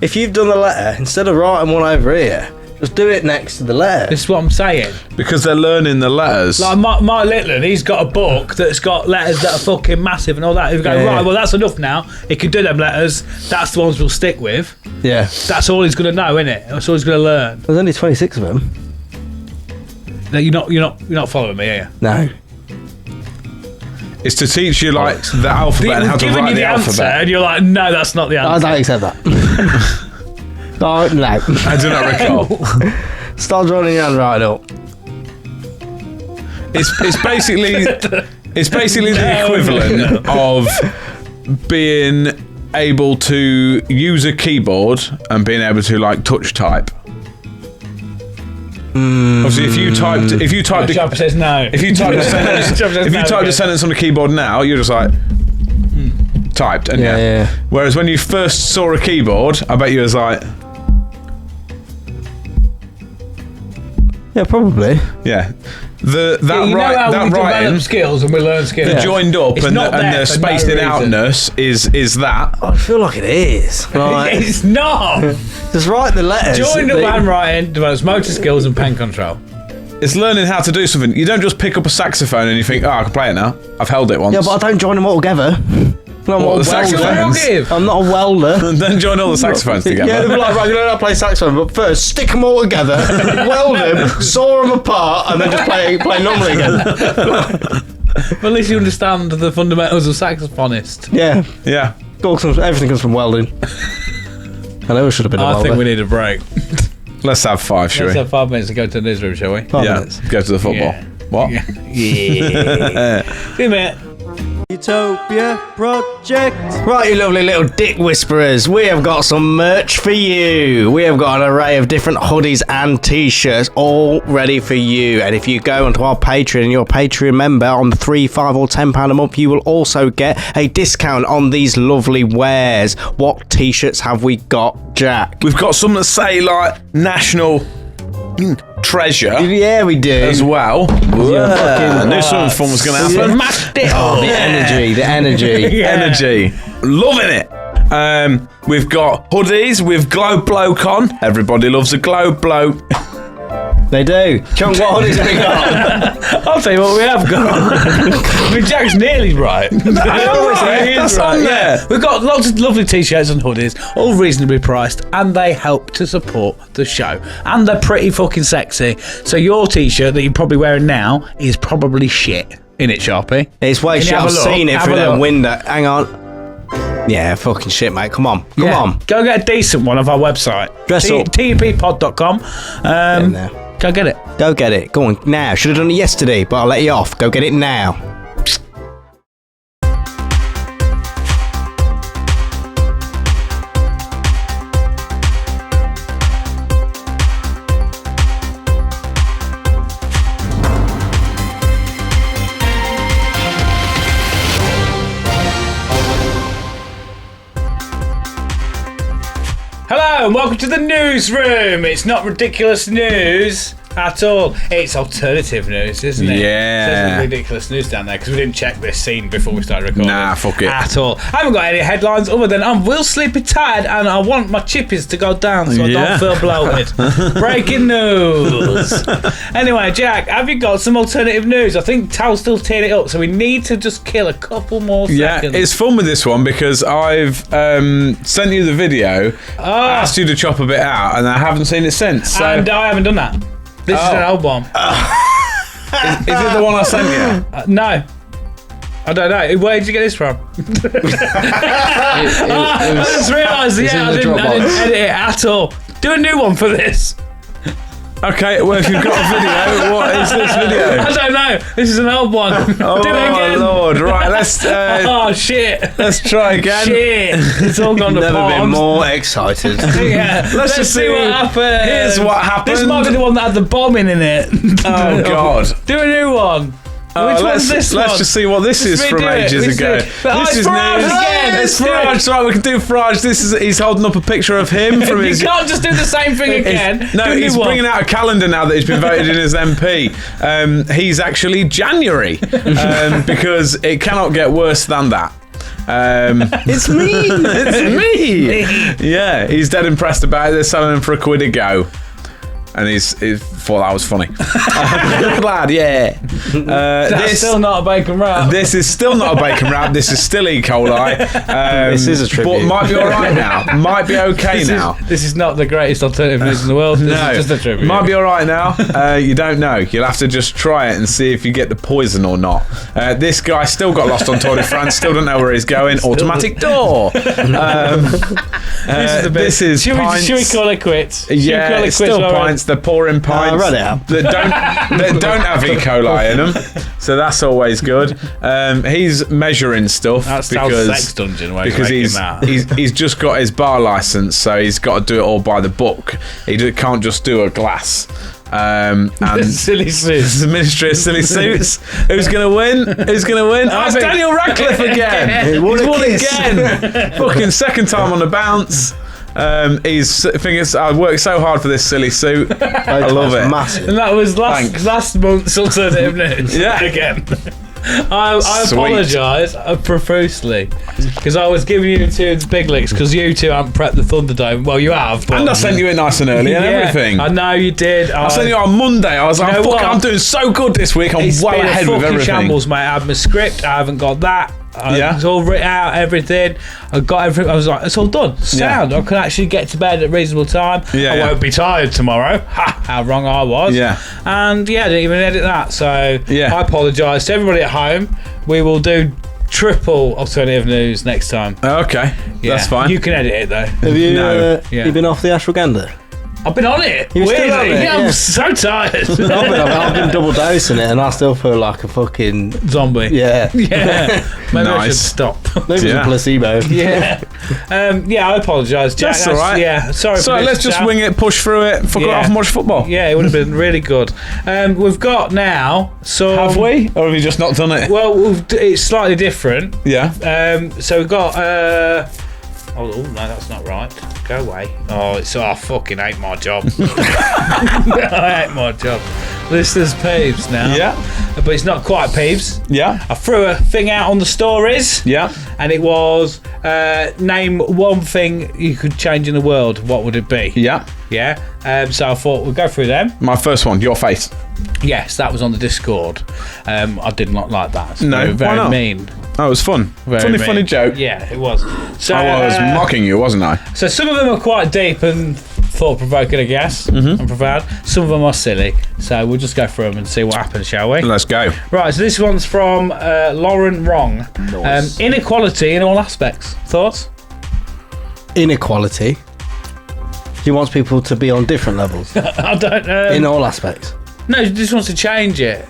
if you've done the letter, instead of writing one over here, just do it next to the letter. This is what I'm saying. Because they're learning the letters. Like, Mark Litland, he's got a book that's got letters that are fucking massive and all that. He's going, right, well, that's enough now. He can do them letters. That's the ones we'll stick with. Yeah. That's all he's going to know, innit? That's all he's going to learn. There's only 26 of them. No, you're not following me, are you? No. It's to teach you, like, the alphabet and how to write the alphabet. And you're like, no, that's not the answer. I don't accept that. Oh, no. I do not recall. Start drawing your handwriting up. It's basically the equivalent of being able to use a keyboard and being able to, like, touch type. Obviously, if you typed Chopper says no. If you typed a sentence on the keyboard now, you're just like typed, and yeah. Whereas when you first saw a keyboard, I bet you was like, yeah, probably. Yeah. That we writing develop skills and we learn skills. The joined up and the spaced outness is that. I feel like it is. Like, it's not. Just write the letters. Joined up handwriting develops motor skills and pen control. It's learning how to do something. You don't just pick up a saxophone and you think, I can play it now. I've held it once. Yeah, but I don't join them all together. I'm not a welder. Then join all the saxophones together. Yeah, they'd be like, right, you know how to play saxophone, but first stick them all together, weld them, saw them apart, and then just play normally again. But at least you understand the fundamentals of saxophonist. Yeah. Yeah. Everything comes from welding. I know I should have been a welder. I think we need a break. Let's have 5, shall we? Let's have 5 minutes and go to the newsroom, shall we? 5 minutes. Go to the football. Yeah. What? Yeah. See you, mate. Utopia Project. Right, you lovely little dick whisperers, we have got some merch for you. We have got an array of different hoodies and t-shirts all ready for you. And if you go onto our Patreon and you're a Patreon member on the £3, £5 or £10 a month, you will also get a discount on these lovely wares. What t-shirts have we got, Jack? We've got some that say, like, National treasure. Yeah, we do. As well. I knew something fun was going to happen. The energy. Energy. Loving it. We've got hoodies with Globe Bloke on. Everybody loves a Globe Bloke. They do. Chunk, what hoodies have we got? I'll tell you what we have got. I mean, Jack's nearly right. That's on there. Yeah. We've got lots of lovely t-shirts and hoodies, all reasonably priced, and they help to support the show. And they're pretty fucking sexy. So your t-shirt that you're probably wearing now is probably shit. Innit, Sharpie? It's way Can you shit. have I've a look? seen it Have through a that look. window. Hang on. Yeah, fucking shit, mate. Come on. Come on. Go get a decent one off our website. Dress up. utopiapod.com. in there. Go get it. Go get it. Go on now. Should have done it yesterday, but I'll let you off. Go get it now. Hello and welcome to the newsroom. It's not ridiculous news at all. It's alternative news, isn't it? Yeah. It says ridiculous news down there because we didn't check this scene before we started recording. Nah, fuck it. At all. I haven't got any headlines other than I'm real sleepy tired and I want my chippies to go down so I don't feel bloated. Breaking news. Anyway, Jack, have you got some alternative news? I think Tal's still tearing it up, so we need to just kill a couple more seconds. Yeah, it's fun with this one because I've sent you the video, asked you to chop a bit out, and I haven't seen it since. So. And I haven't done that. This is an old one. Is it the one I sent you? No. I don't know. Where did you get this from? I just realised, I didn't edit it at all. Do a new one for this. Okay, well, if you've got a video, what is this video? I don't know. This is an old one. Oh, Do it again. Lord. Right, let's Oh, shit. let's try again. Shit. It's all gone to Never been bombs. more excited. Yeah. Let's just see see- what happens. Here's what happened. This might be the one that had the bombing in it. Oh, God. Do a new one. Which one's this one? Let's just see what this is from redo it. ages Let's ago. do it. Oh, This it's is Farage news. again. It's Let's do it. Farage. Right, we can do Farage. He's holding up a picture of him from You his. can't just do the same thing again. No, Do a new he's one. bringing out a calendar now that he's been voted in as MP. He's actually January because it cannot get worse than that. It's me. It's me. Yeah, he's dead impressed about it. They're selling him for £1 a go. And he thought that was funny. Glad, yeah. That's still not a bacon wrap. This is still not a bacon wrap. This is still E. coli. This is a tribute. But might be all right now. Might be okay now. This is not the greatest alternative news in the world. This No, is just a tribute. might be all right now. You don't know. You'll have to just try it and see if you get the poison or not. This guy still got lost on Tour de France. Still don't know where he's going. Automatic door. This is should pints. we call it quits? Yeah, it's still pints. They're pouring pints. run it out. that don't have E. coli in them, so that's always good. He's measuring stuff That's because Sex Dungeon where because he's he's just got his bar license, so he's got to do it all by the book. Can't just do a glass. And silly suits. the Ministry of Silly Suits. Who's going to win? Who's going to win? Oh, it's Daniel Radcliffe again. He's won again. Fucking second time on the bounce. I worked so hard for this silly suit. I love it. Massive. And that was Thanks. last month's alternative news. Yeah. Again. I Sweet. apologise profusely because I was giving you two big licks because you two haven't prepped the Thunderdome. Well, you have. But And I sent you it nice and early and everything. I know you did. I sent you on Monday. I was like, know fuck, what? I'm doing so good this week. I'm It's well been ahead a with fucking everything. shambles, mate. I have my script. I haven't got that. Yeah. It's all written out, everything. I got everything. I was like, it's all done. Sound. I can actually get to bed at a reasonable time. Yeah, I yeah. won't be tired tomorrow. Ha! How wrong I was. Yeah. And yeah, I didn't even edit that. So Yeah. I apologise to everybody at home. We will do triple alternative news next time. Okay, Yeah. that's fine. You can edit it though. Have you, No. Yeah. you been off the ashwagandha? I've been on it. You're still Weirdly. on it, Yeah, I'm yeah. so tired. I've been double dosing it and I still feel like a fucking... Zombie. Yeah. Yeah. Maybe I should Nice. stop. Maybe Yeah. it's a placebo. Yeah. I apologise, Jack. That's all right. Yeah, sorry. So for this, let's just Jack. wing it, push through it, fuck it Yeah. off and watch football. Yeah, it would have been really good. We've got now. So Have we? Or have you just not done it? Well, it's slightly different. Yeah. So we've got Oh, no, that's not right. Go away. Oh, I fucking hate my job. I hate my job. This is Peeves now. Yeah. But it's not quite Peeves. Yeah. I threw a thing out on the stories. Yeah. And it was, name one thing you could change in the world. What would it be? Yeah. Yeah. So I thought we'd go through them. My first one, your face. Yes, that was on the Discord. I did not like that. It's No, very why not? mean. Oh, it was fun. Very Funny mean. joke. Yeah, it was. So I was mocking you, wasn't I? So some of them are quite deep and thought-provoking, I guess, and profound. Some of them are silly. So we'll just go through them and see what happens, shall we? Let's go. Right, so this one's from Lauren Wrong. Nice. Inequality in all aspects. Thoughts? Inequality. He wants people to be on different levels I don't know. in all aspects. No, she just wants to change it.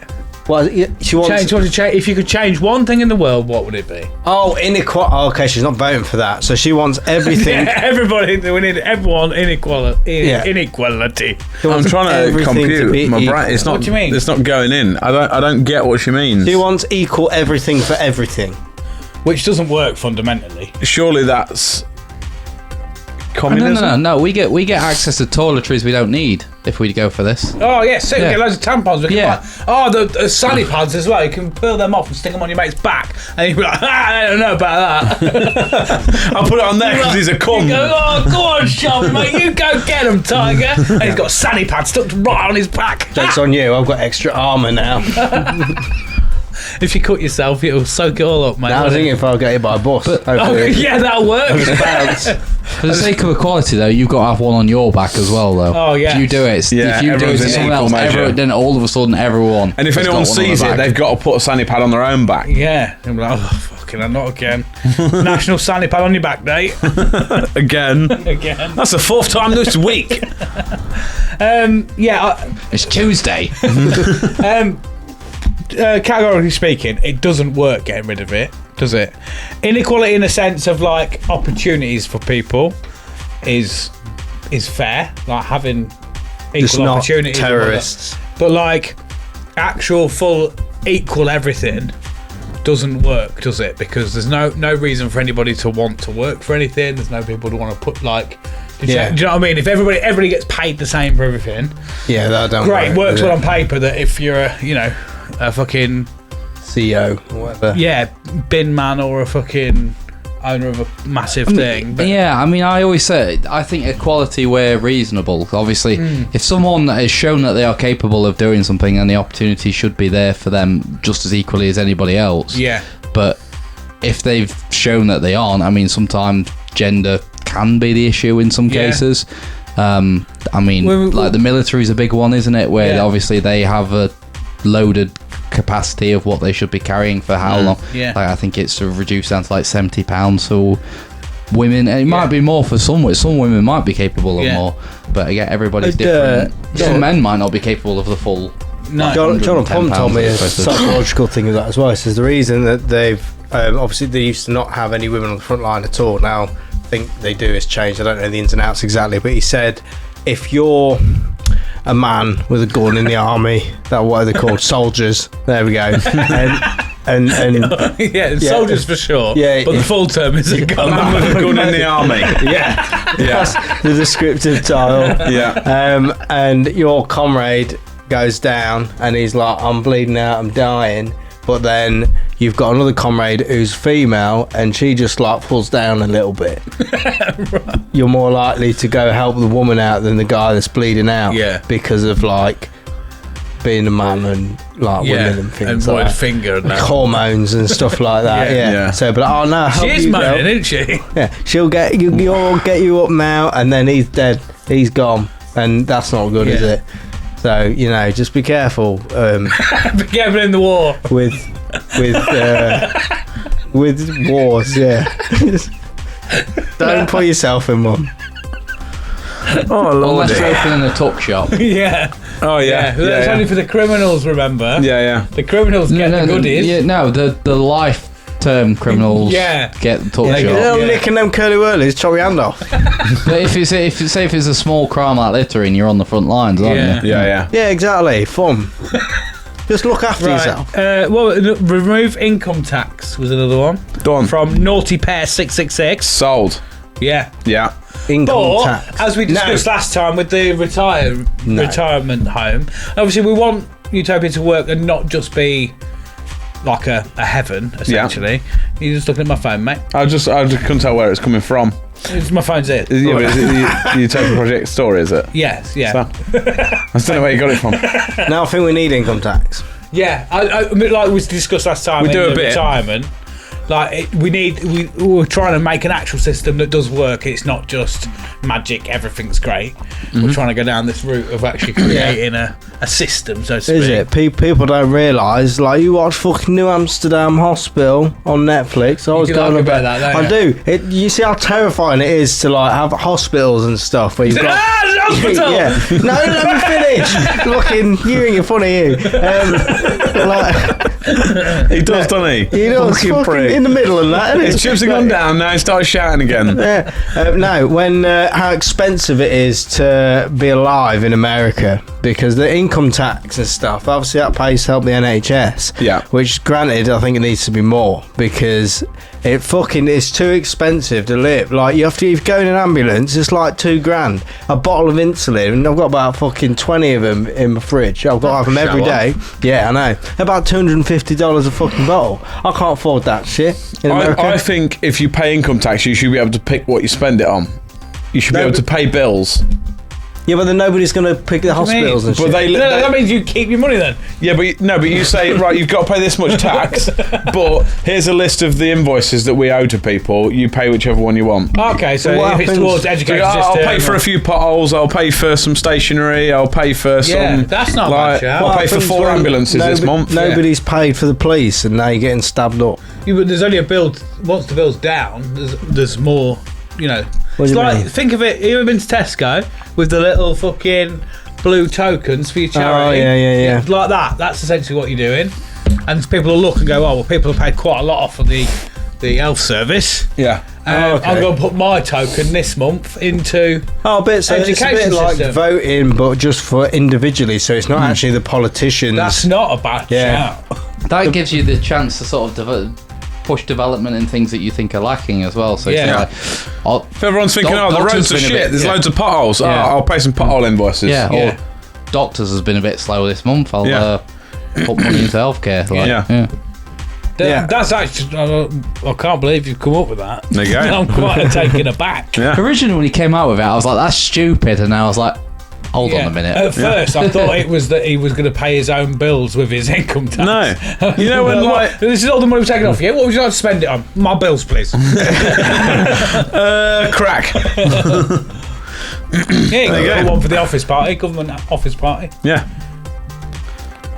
Well, she wants. If you could change one thing in the world, what would it be? Oh, inequality. Oh, okay, she's not voting for that. So she wants everything. Everybody, we need everyone inequality. Yeah. Inequality. She I'm wants trying to everything compute be my equal. brain. It's not. What do you mean? It's not going in. I don't get what she means. She wants equal everything for everything. Which doesn't work fundamentally. Surely that's communism. No. We get access to toiletries we don't need if we go for this. Oh yeah, so you Yeah. get loads of tampons. We can Yeah. buy. Oh, the sunny pads as well. You can peel them off and stick them on your mate's back, and you'll be like, I don't know about that. I'll put it on there because he's a You cum. go, oh, go on, Sean, mate. You go get him, Tiger. And he's got a sunny pad stuck right on his back. Joke's on you. I've got extra armour now. If you cut yourself, it'll soak it all up, mate. I was thinking if I'll get hit by a bus. Oh, hopefully. yeah, that'll work. Bounce. For the sake of equality, though, you've got to have one on your back as well, though. Oh, yeah. If you do it, Yeah, if you do it everyone's to in someone equal else, measure. then all of a sudden everyone. And if has anyone got one on sees their it, back. they've got to put a sandy pad on their own back. Yeah. I'm like, oh, fucking hell, not again. National sunny pad on your back, Dave. Again. Again. That's the fourth time this week. It's Tuesday. Categorically speaking, it doesn't work getting rid of it, does it? Inequality in a sense of like opportunities for people is fair, like having Just equal not opportunities. and all that. terrorists. But like actual full equal everything doesn't work, does it? Because there's no reason for anybody to want to work for anything. There's no people to want to put like. Do you know what I mean? If everybody gets paid the same for everything, Yeah, that don't great, work, works does well it? on paper. That if you're a fucking CEO or whatever. yeah, bin man or a fucking owner of a massive thing. But Yeah, I mean, I always say, I think equality where reasonable. Obviously, if someone has shown that they are capable of doing something, and the opportunity should be there for them just as equally as anybody else. yeah, But if they've shown that they aren't, I mean, sometimes gender can be the issue in some Yeah. cases. I mean, like the military is a big one, isn't it? Where Yeah. obviously they have a loaded capacity of what they should be carrying for how long. Yeah. Like, I think it's sort of reduced down to like £70. So women, and it might be more for some women might be capable of Yeah. more, but again, everybody's I'd, different. yeah. Some men might not be capable of the full. no, John Plum told me a £110 psychological thing of that as well. He says the reason that they've obviously they used to not have any women on the front line at all. Now I think they do. It's changed. I don't know the ins and outs exactly, but he said if you're a man with a gun in the army, what are they called? Soldiers. There we go. And yeah, soldiers for sure. Yeah, but yeah. the full term is a gun. Man with a gun in the army. Yeah, that's the descriptive tile. Yeah. And your comrade goes down and he's like, I'm bleeding out, I'm dying. But then you've got another comrade who's female and she just like pulls down a little bit. Right. You're more likely to go help the woman out than the guy that's bleeding out. Yeah. Because of like being a man and like women and things and like wide that. finger and Like that. hormones and stuff like that. Yeah. Yeah. Yeah. So, but oh no, She is moaning, isn't she? yeah, she'll get you'll get you up now, and then he's dead. He's gone, and that's not good, is Yeah. it? So just be careful Be careful in the war. with wars. Yeah, don't put yourself in one. Oh, Lord. Unless you're opening a tuck shop. Yeah. Oh, yeah. That's only for the criminals, remember? Yeah. The criminals get the goodies. The life term criminals Yeah. get the tuck Yeah, shop. They're Yeah. nicking them curly whirlies, chop your hand off. But if it's a small crime like littering, you're on the front lines, aren't Yeah. you? Yeah. Yeah, exactly. Fun. Just look after yourself. Remove income tax was another one. Done. From Naughty Pair 666. Sold. Yeah. Yeah. Income But tax. as we discussed last time with the retirement home, obviously we want Utopia to work and not just be like a heaven, essentially. You're just looking at my phone, mate. I just couldn't tell where it's coming from. My phone's here. Yeah, but is it the Utopia Project story, is it? Yes, yeah. So, I just don't know where you got it from. Now I think we need income tax. Yeah, I mean, like we discussed last time We do in a the bit. retirement. Like we're trying to make an actual system that does work. It's not just magic. Everything's great. We're trying to go down this route of actually creating a system, so to speak. Is it? People don't realise. Like you watch fucking New Amsterdam Hospital on Netflix. I was do going like about about that, I don't do. You see how terrifying it is to like have hospitals and stuff where you've got. Hospital! Yeah. No, let me finish. Fucking you and your funny you. He does, doesn't he? He does. Fucking Fucking prick. in the middle of that. His chips have gone down, now he starts shouting again. Yeah. No, when how expensive it is to be alive in America because the income tax and stuff, obviously that pays to help the NHS. Yeah. Which, granted, I think it needs to be more because it fucking is too expensive to live. Like, you have to, if you go in an ambulance, it's like $2,000. A bottle of insulin, and I've got about fucking 20 of them in my fridge. I've got to have them every day. Yeah, I know. About $250 a fucking bottle. I can't afford that shit in America. I think if you pay income tax, you should be able to pick what you spend it on. You should be able to pay bills. Yeah, but then nobody's going to pick the hospitals and shit. But that means you keep your money then. Yeah, but you say, right, you've got to pay this much tax, but here's a list of the invoices that we owe to people. You pay whichever one you want. Okay, so What if it's happens- towards education I'll system, pay for a few potholes, I'll pay for some stationery, I'll pay for some... Yeah, that's not bad, shout. I'll What pay for happens 4 when ambulances this month. Nobody's paid for the police, and now you're getting stabbed up. There's only a bill. Once the bill's down, there's more. You know, What it's do you like mean? think of it. You ever been to Tesco with the little fucking blue tokens for your charity? Oh, yeah. Like that. That's essentially what you're doing. And people will look and go, "Oh, well, people have paid quite a lot off for the health service. Yeah. Okay. I'm going to put my token this month into." Oh, it's a Education bit like system. voting, but just for individually. So it's not actually the politicians. That's not a bad Yeah. shout. That gives you the chance to sort of push development in things that you think are lacking as well. So Yeah. it's like, If everyone's thinking, the doctors roads are been a shit, bit- there's yeah. loads of potholes, Yeah. I'll pay some pothole invoices. yeah, Yeah. or doctors has been a bit slow this month. I'll Yeah. put money into healthcare. Like, Yeah. Yeah. That's actually. I can't believe you've come up with that. There you go. I'm quite taken aback. Yeah. Originally, when he came out with it, I was like, "That's stupid," and I was like, "Hold on a minute." At first, I thought it was that he was going to pay his own bills with his income tax. No. You know when, like... this is all the money we're taking off you. What would you like to spend it on? My bills, please. crack. Here There you you go. go. One for the office party, government office party. Yeah.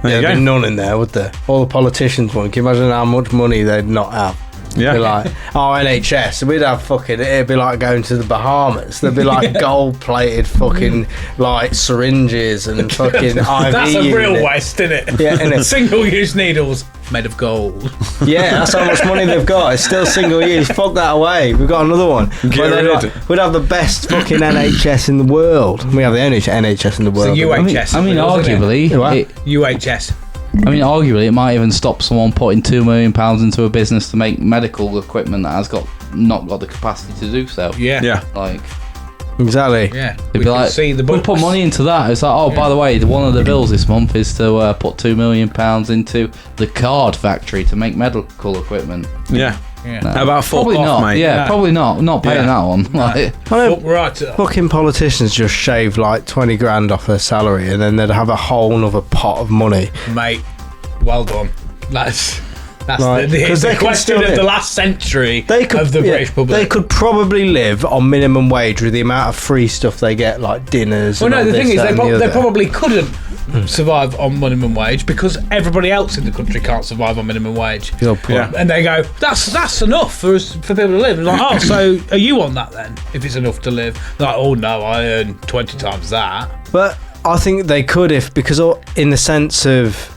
There There'd you be go. none in there, would there? All the politicians want. Can you imagine how much money they'd not have? Yeah. Be like, NHS, we'd have fucking, it'd be like going to the Bahamas. There'd be like gold-plated fucking, like, syringes and fucking IV That's a real unit. waste, isn't it? Yeah, innit? Single-use needles made of gold. Yeah, that's how much money they've got. It's still single use. Fuck that away. We've got another one. Get Where they're rid. like, we'd have the best fucking NHS in the world. We have the only NHS in the world. UHS. I mean, isn't it? arguably, What? UHS. it might even stop someone putting £2 million into a business to make medical equipment that has not got the capacity to do so. Yeah. Yeah. Like, Exactly. Yeah. they'd We be can like, see the we books. put money into that. It's like, oh, by the way, one of the bills this month is to put £2 million into the card factory to make medical equipment. Yeah. Yeah. How about fuck Probably off, not. mate? Yeah, No. probably not. Not paying Yeah. that one. Like, I know Fuck right up. fucking politicians just shave like 20 grand off their salary and then they'd have a whole nother pot of money. Mate, well done. That's Right. the 'Cause they can question still of the live. last century They could, of the yeah, British public. they could probably live on minimum wage with the amount of free stuff they get, like dinners. Well, and no, all the this, thing is, that, and the they other. probably couldn't survive on minimum wage because everybody else in the country can't survive on minimum wage. Good point. Yeah. And they go, that's enough for people to live. Like, oh, so are you on that then? If it's enough to live, like, oh no, I earn 20 times that. But I think they could because in the sense of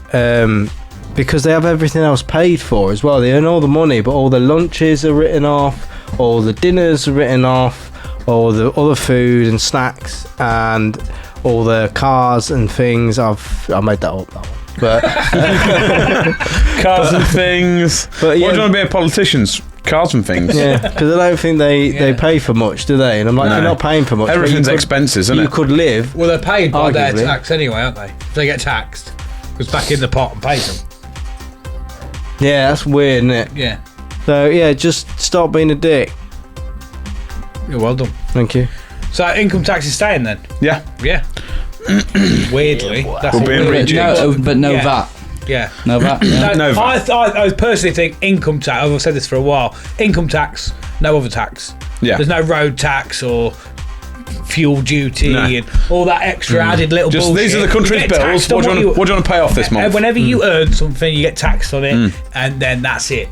because they have everything else paid for as well. They earn all the money, but all the lunches are written off, all the dinners are written off, all the other food and snacks, and all the cars and things. I made that up, that one. But Cars and things. But What yeah. do you want to be a politician? cars and things. Yeah, because I don't think they pay for much, do they? And I'm like, No. you're not paying for much. but Everything's you could- expensive, isn't You it? could live. Well, they're paid by their Arguably. tax anyway, aren't they? If they get taxed, it's back in the pot and pays them. Yeah, that's weird, isn't it? Yeah. So yeah, just stop being a dick. You're well done. Thank you. So income tax is staying then? Yeah. Yeah. Weirdly, that's We're a being weird- rejigged. But no Yeah. VAT. Yeah. No VAT. Yeah. No VAT. I personally think income tax. I've said this for a while. Income tax, no other tax. Yeah. There's no road tax or fuel duty No. and all that extra added little Just bullshit. these are the You country's get bills. taxed on What do you want to pay off this month? Whenever you earn something, you get taxed on it, and then that's it.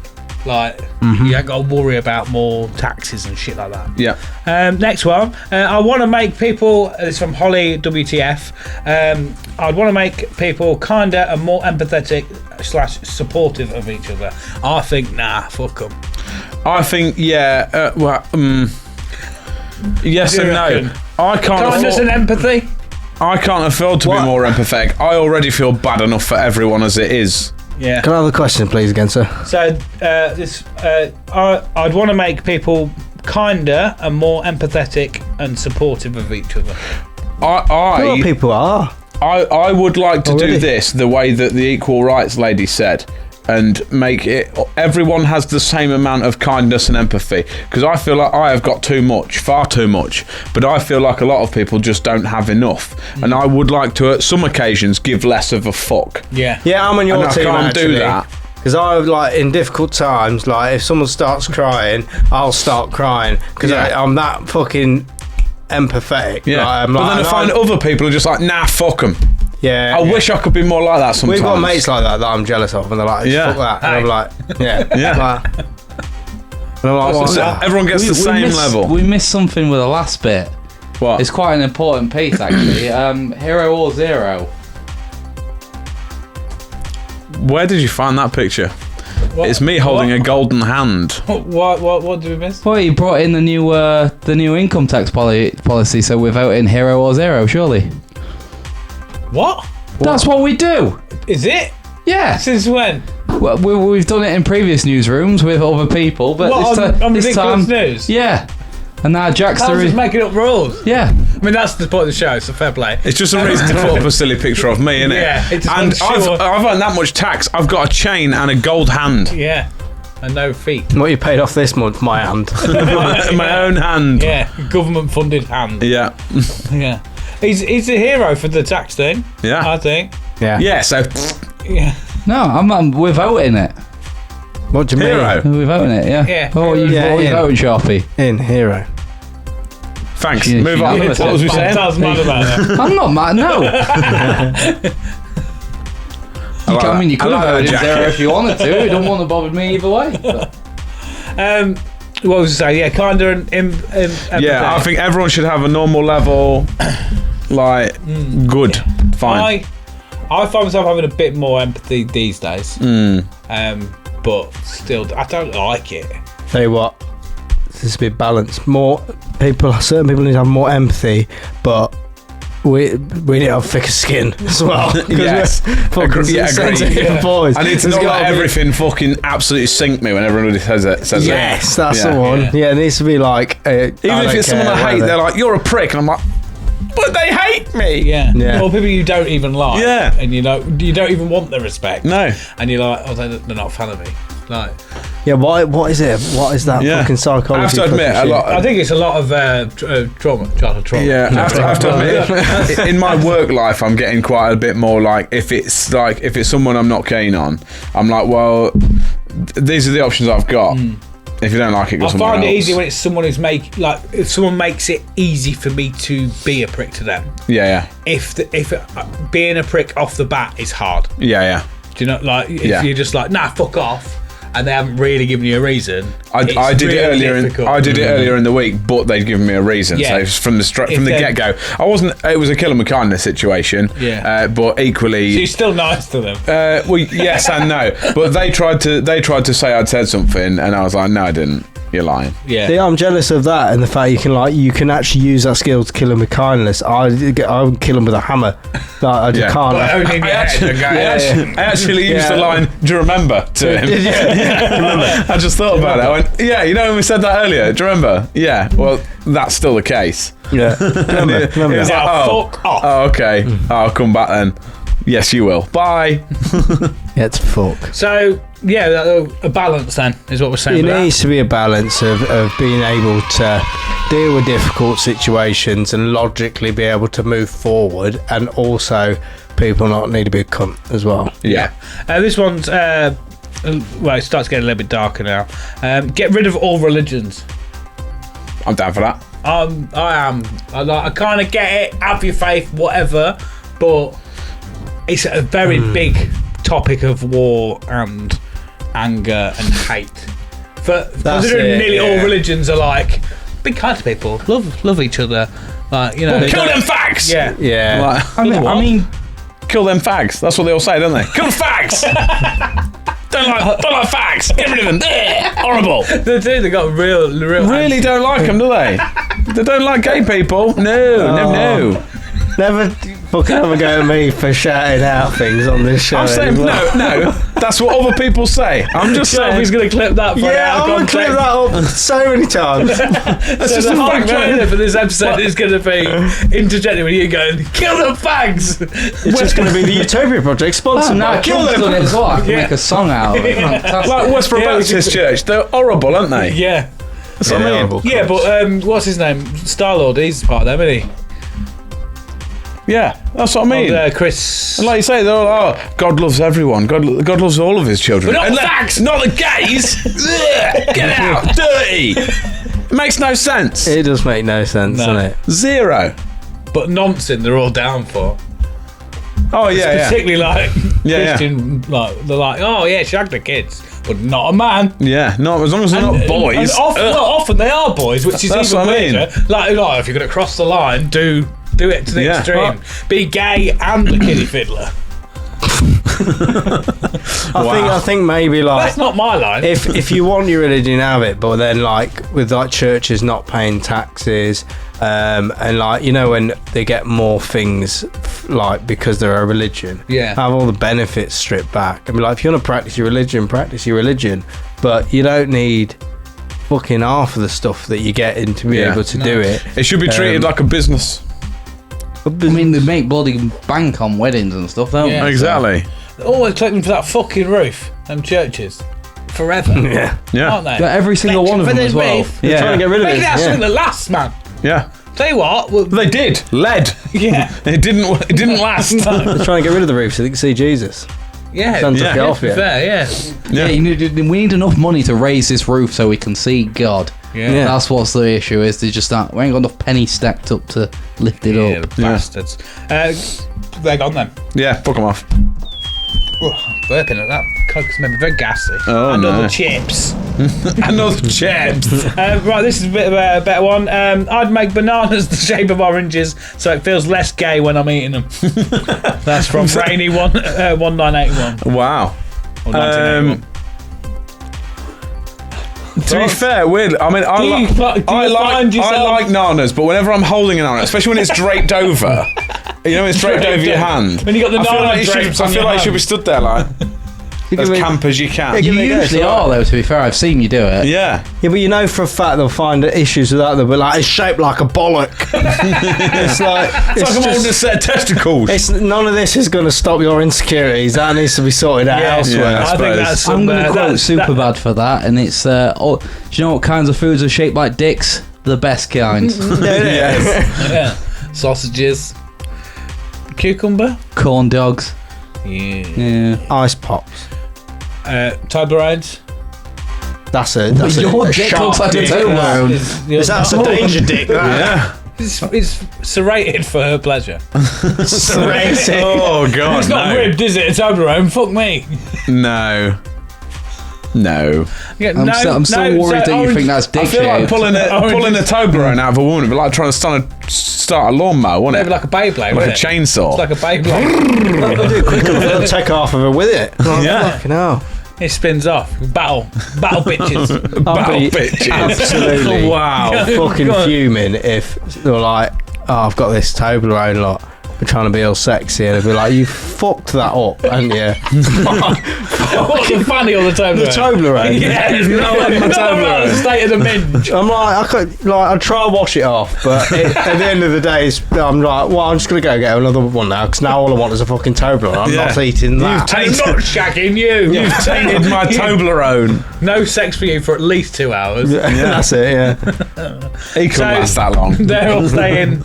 Like you ain't got to worry about more taxes and shit like that. Yeah. Next one, I want to make people. This is from Holly WTF. I'd want to make people kinder and more empathetic / supportive of each other. I think fuck them. I think yes Do you and no. reckon? I can't. Kindness and empathy. I can't afford to be more empathetic. I already feel bad enough for everyone as it is. Yeah. Can I have a question, please, again, sir? So I'd want to make people kinder and more empathetic and supportive of each other. A lot of people are. I would like to Already? do this the way that the equal rights lady said, and make it everyone has the same amount of kindness and empathy, because I feel like I have got too much, far too much, but I feel like a lot of people just don't have enough, and I would like to at some occasions give less of a fuck. Yeah. Yeah, I'm on your And I team. can't do that. Because I like in difficult times, like if someone starts crying, I'll start crying because Yeah. I'm that fucking empathetic. Yeah, Like, I'm but like, then I find other people are just like, nah, fuck them. yeah. I wish I could be more like that sometimes. We've got mates like that I'm jealous of, and they're like, Yeah. fuck that. And I'm like, yeah. Yeah. Like, and I'm like, So what? everyone gets the same missed, level. We missed something with the last bit. What? It's quite an important piece, actually. Hero or Zero. Where did you find that picture? What? It's me holding a golden hand. What did we miss? Well, you brought in the new income tax policy, so we're voting Hero or Zero, surely. What? That's what we do. Is it? Yeah. Since when? Well, we've done it in previous newsrooms with other people, but What, on this Ridiculous time, News? yeah. And now Jack's Carl's just the making up rules. yeah. I mean, that's the point of the show, so fair play. It's just a reason to put up a silly picture of me, innit? Yeah, it just and makes sure- I've earned that much tax. I've got a chain and a gold hand. Yeah. And no feet. What you paid off this month? My hand. My own hand. Yeah. Government funded hand. Yeah. Yeah. He's a hero for the tax thing. Yeah. I think. Yeah. Yeah, so Yeah. No, we're voting it. What do you mean? hero. We're voting it. Yeah. Yeah. Oh, what are you Yeah, voting, Sharpie? In hero. Thanks. She- Move she on. knows What was we It saying? does matter about that. I'm not mad. No. I mean, you could have that voted Zero jacket. if you wanted to. It don't want to bother me either way. But. What was I saying? Yeah, kinder and empathetic. Yeah, I think everyone should have a normal level. Like, good. Fine. I find myself having a bit more empathy these days. But still, I don't like it. Tell you what, this to be balanced. Certain people need to have more empathy, but we need to have thicker skin as well. 'Cause Yes. we're fucking sensitive boys. I need to There's not gotta let be- everything fucking absolutely sink me when everybody says it. Yes, that's Yeah. the one. Yeah. Yeah, it needs to be like. Even if it's someone I hate, they're like, you're a prick. And I'm like, but they hate me. Yeah. Yeah. Or people you don't even like. Yeah. And you don't even want the respect. No. And you're like, oh, they're not a fan of me. Like, Yeah, what is it? What is that Yeah. fucking psychology? I have to admit, fucking a lot. I think it's a lot of trauma. Childhood trauma. Yeah, I have to admit, in my work life, I'm getting quite a bit more like if it's someone I'm not keen on, I'm like, well, these are the options I've got. If you don't like it, go I somewhere find it else. easy when it's someone who's if someone makes it easy for me to be a prick to them. Yeah, If being a prick off the bat is hard. yeah. Do you know, like, if Yeah. you're just like, nah, fuck off, and they haven't really given you a reason. I did it earlier. I did it earlier in the week, but they'd given me a reason. Yeah. So it's from the they're- get go, I wasn't. It was a kill 'em with kindness situation. Yeah. But equally, So you're still nice to them. well, yes and no. But they tried to say I'd said something, and I was like, no, I didn't. you're lying. Yeah. See, I'm jealous of that and the fact you can actually use that skill to kill him with kindness. I would kill him with a hammer. Like, I just can't. But only in your head, I actually used the line, "Do you remember?" to him. Did you? I just thought about it. I went, yeah, you know when we said that earlier, do you remember? Yeah, well, that's still the case. Yeah. Remember. He was like, fuck off. Oh, okay. I'll come back then. Yes, you will. Bye. Yeah, it's fuck. So, yeah, a balance then is what we're saying. It needs to be a balance of being able to deal with difficult situations and logically be able to move forward, and also people not need to be a cunt as well. Yeah. This one's, well, it starts getting a little bit darker now. Get rid of all religions. I'm down for that. I am. I kind of get it. Have your faith, whatever, but it's a very big topic of war and anger and hate. Considering nearly all religions are like, be kind to people, love each other, like, you know. Kill them fags. Yeah. Yeah. Like, I mean, kill them fags. That's what they all say, don't they? Kill the fags. don't like fags. Get rid of them. Horrible. They do. They got real. Really don't like them, do they? They don't like gay people. No. Never fucking have a go at me for shouting out things on this show. I'm saying no. That's what other people say. I'm just saying. He's going to clip that. Yeah, I'm going to clip that up so many times. That's just the whole trailer for this episode is going to be interjecting with you going, kill the fags. It's just going to be the Utopia Project sponsored by kill them. Done it as well. I can make a song out of it. Fantastic. Like Westboro Baptist Church, they're horrible, aren't they? Yeah. That's what I mean. Yeah, but what's his name? Star-Lord, he's part of them, isn't he? Yeah, that's what I mean. Chris. And like you say, they're all, God loves everyone. God loves all of his children. But not the fags! Not the gays! Get out! Dirty! It makes no sense. It does make no sense, doesn't it? Zero. But nonsense, they're all down for. Oh, yeah, Particularly like Yeah, Christian, like they're like, oh yeah, shag the kids, but not a man. Yeah, no, as long as they're not boys. And often they are boys, which is That's even what I mean. weirder. Like, if you're going to cross the line, do it to the extreme. Be gay and a kiddie fiddler. I think maybe like That's not my line. if you want your religion, have it, but then like with like churches not paying taxes, and like, you know, when they get more things like because they're a religion, have all the benefits stripped back. I mean, like, if you want to practice your religion, but you don't need fucking half of the stuff that you get in to be able to do it. It should be treated like a business. I mean, they make bloody bank on weddings and stuff, don't they? Exactly. They're always collecting for that fucking roof, them churches. Forever. Yeah. Aren't they? But every single one of them as well. They're trying to get rid of Maybe it. that's something that lasts, man. Yeah. Tell you what. They did. Lead. Yeah. It didn't last. They're trying to get rid of the roof so they can see Jesus. Yeah. Santa took it off, to be fair, yeah. We need enough money to raise this roof so we can see God. Yeah. That's what's the issue, is they just we ain't got enough pennies stacked up to lift it Yeah, up. the bastards. They're gone then. Yeah, fuck them off. Burping at that coke's made me very gassy. Oh, Another no. chips. Another chips. Right, this is a bit of a better one. I'd make bananas the shape of oranges so it feels less gay when I'm eating them. That's from Rainy 1981. Wow. Or 1981. To be fair, weird. I mean, I like nanas, but whenever I'm holding an nana, especially when it's draped over, you know, it's draped over your hand. When you got the nana drapes on I feel your like you should hand. be stood there like as camp as you can. You usually are, though, to be fair. I've seen you do it. Yeah. Yeah, but you know for a fact they'll find issues with that. They'll be like, it's shaped like a bollock. It's like I'm holding a set of testicles. none of this is going to stop your insecurities. That needs to be sorted out elsewhere. Yeah. I think that's I'm going to quote that's- Superbad for that, and it's, do you know what kinds of foods are shaped like dicks? The best kinds. Yeah. Sausages. Cucumber. Corn dogs. Yeah. Ice pops. Toblerones. That's a Your dick sharp looks like a dick. Toblerone. That's a danger dick. That. Yeah. It's serrated for her pleasure. Serrated. Oh god. It's not no. ribbed, is it? A Toblerone. Fuck me. No. Yeah, I'm still worried that you think that's dick I feel like shaped. pulling a Toblerone out of a woman would be like trying to start a lawnmower, wouldn't Maybe it? like a Beyblade. Like a wouldn't it? chainsaw. It's like a Beyblade. They'll do it quicker. They'll take half of her with it. Oh, Yeah. fucking hell. It spins off. Battle bitches. Battle bitches. Absolutely. Wow. Fucking fuming if they were like, oh, I've got this Toblerone lot. We're trying to be all sexy, and they'd be like, "You fucked that up, haven't you?" What's the funny on the Toblerone? The Toblerone. Yeah, my Toblerone. The state of the minge. I'm like, I'd try and wash it off, but at the end of the day, I'm like, well, I'm just gonna go get another one now, because now all I want is a fucking Toblerone. I'm not eating that. I'm not shagging you. You've tainted my Toblerone. No sex for you for at least 2 hours. That's it. Yeah. He couldn't last that long. They're all staying.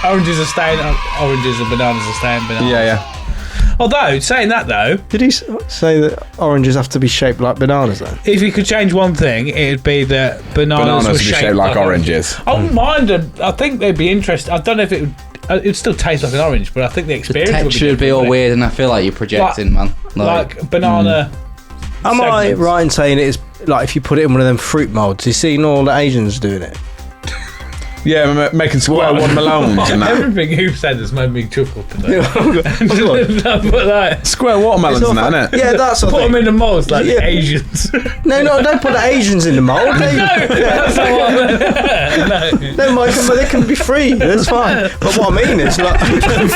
Oranges are staying. Oranges and bananas are staying. Bananas. Yeah. Although, saying that though, Did he say that oranges have to be shaped like bananas then? if you could change one thing, it'd be that bananas were Bananas would be shaped like oranges. I wouldn't mind. I think they'd be interesting. I don't know if it would. It'd still taste like an orange, but I think the The experience texture would be all weird, and I feel like you're projecting, man. Like banana. Am I segments. right in saying it's like if you put it in one of them fruit molds? You seen all the Asians doing it? Yeah, making square watermelons and that. Everything you've said has made me chuckle today. Look. But like, Square watermelons and that, innit? Yeah, that's what put them in the molds like Yeah. the Asians. No, don't put the Asians in the mold. That's not what I meant. No, Michael, but they can be free. That's fine. But what I mean is like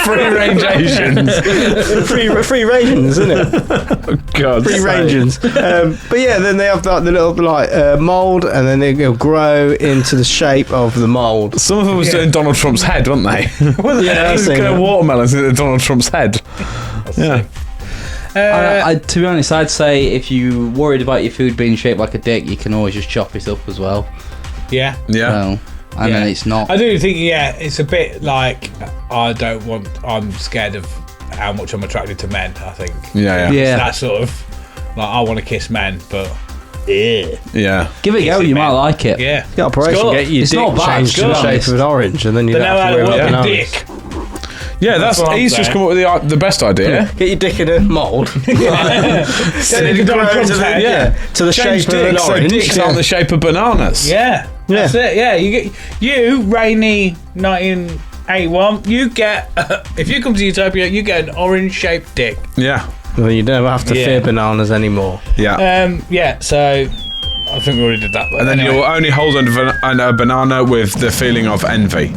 Free-range Asians. free ranges, isn't it? God. Free ranges. But yeah, then they have like the little mold, and then they'll grow into the shape of the mold. Some of them was doing Donald Trump's head, weren't they? Yeah, I've seen Going it. watermelons into Donald Trump's head. Yeah. to be honest, I'd say if you worried about your food being shaped like a dick, you can always just chop it up as well. Yeah. Yeah. Well, I mean, it's not. I do think, it's a bit like I'm scared of how much I'm attracted to men, I think. Yeah. It's Yeah. that sort of, like, I want to kiss men, but Yeah. Give it a go, Easy, you man. might like it. yeah. The operation, Scott, get your it's dick not bad, changed to the Scott. shape of an orange, and then you They don't know have how to to worry work about a bananas. dick. Yeah, That's what I'm he's just saying. come up with the best idea. Get your dick in a mold. Then you Donald Trump's head. To the Change shape of an dicks so orange. dicks aren't the shape of bananas. Yeah. That's it. Yeah. You rainy 1981. You get if you come to Utopia, you get an orange-shaped dick. Yeah. Well, you don't have to Yeah. fear bananas anymore. Yeah. Yeah. So I think we already did that. But And then anyway. you'll only hold a banana with the feeling of envy.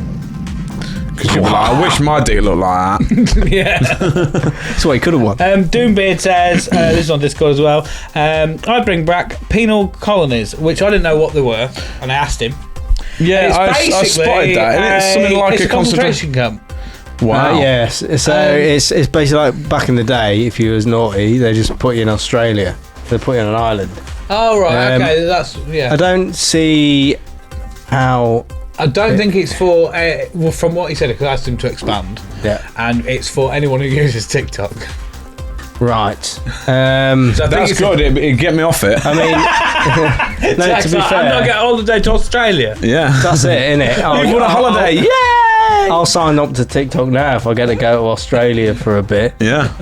Because you'll be like, I wish my dick looked like that. yeah. That's what he could have won. Doombeard says, this is on Discord as well, I bring back penal colonies, which I didn't know what they were, and I asked him. Yeah, It's I basically spotted that. And it's something like it's a concentration. camp. Wow. Yes. So it's basically like back in the day, if you was naughty, they just put you in Australia. They put you on an island. Oh, right, Um, okay, that's, I don't see how. I don't think it's for, well, from what he said, because I asked him to expand, Yeah. and it's for anyone who uses TikTok. Right. So I think That's it's good. It'd get me off it. I mean, no, to be I'm not fair, getting a holiday to Australia. Yeah. that's it, innit? You've won a holiday. Yay! I'll sign up to TikTok now if I get to go to Australia for a bit. Yeah.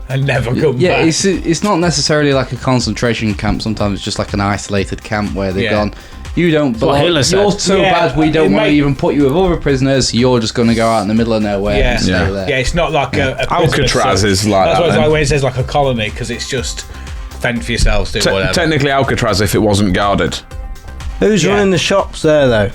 And never come Yeah, back. it's not necessarily like a concentration camp. Sometimes it's just like an isolated camp where they've Yeah. gone, you don't belong. Hitler You're said. so Yeah, bad, we don't it want to might- even put you with other prisoners. You're just going to go out in the middle of nowhere Yeah. and stay Yeah. there. Yeah, it's not like a Alcatraz prisoner, so- is like That's that why it's then. like when it says like a colony, because it's just fend for yourselves, do whatever. Technically Alcatraz if it wasn't guarded. Who's Yeah. running the shops there, though?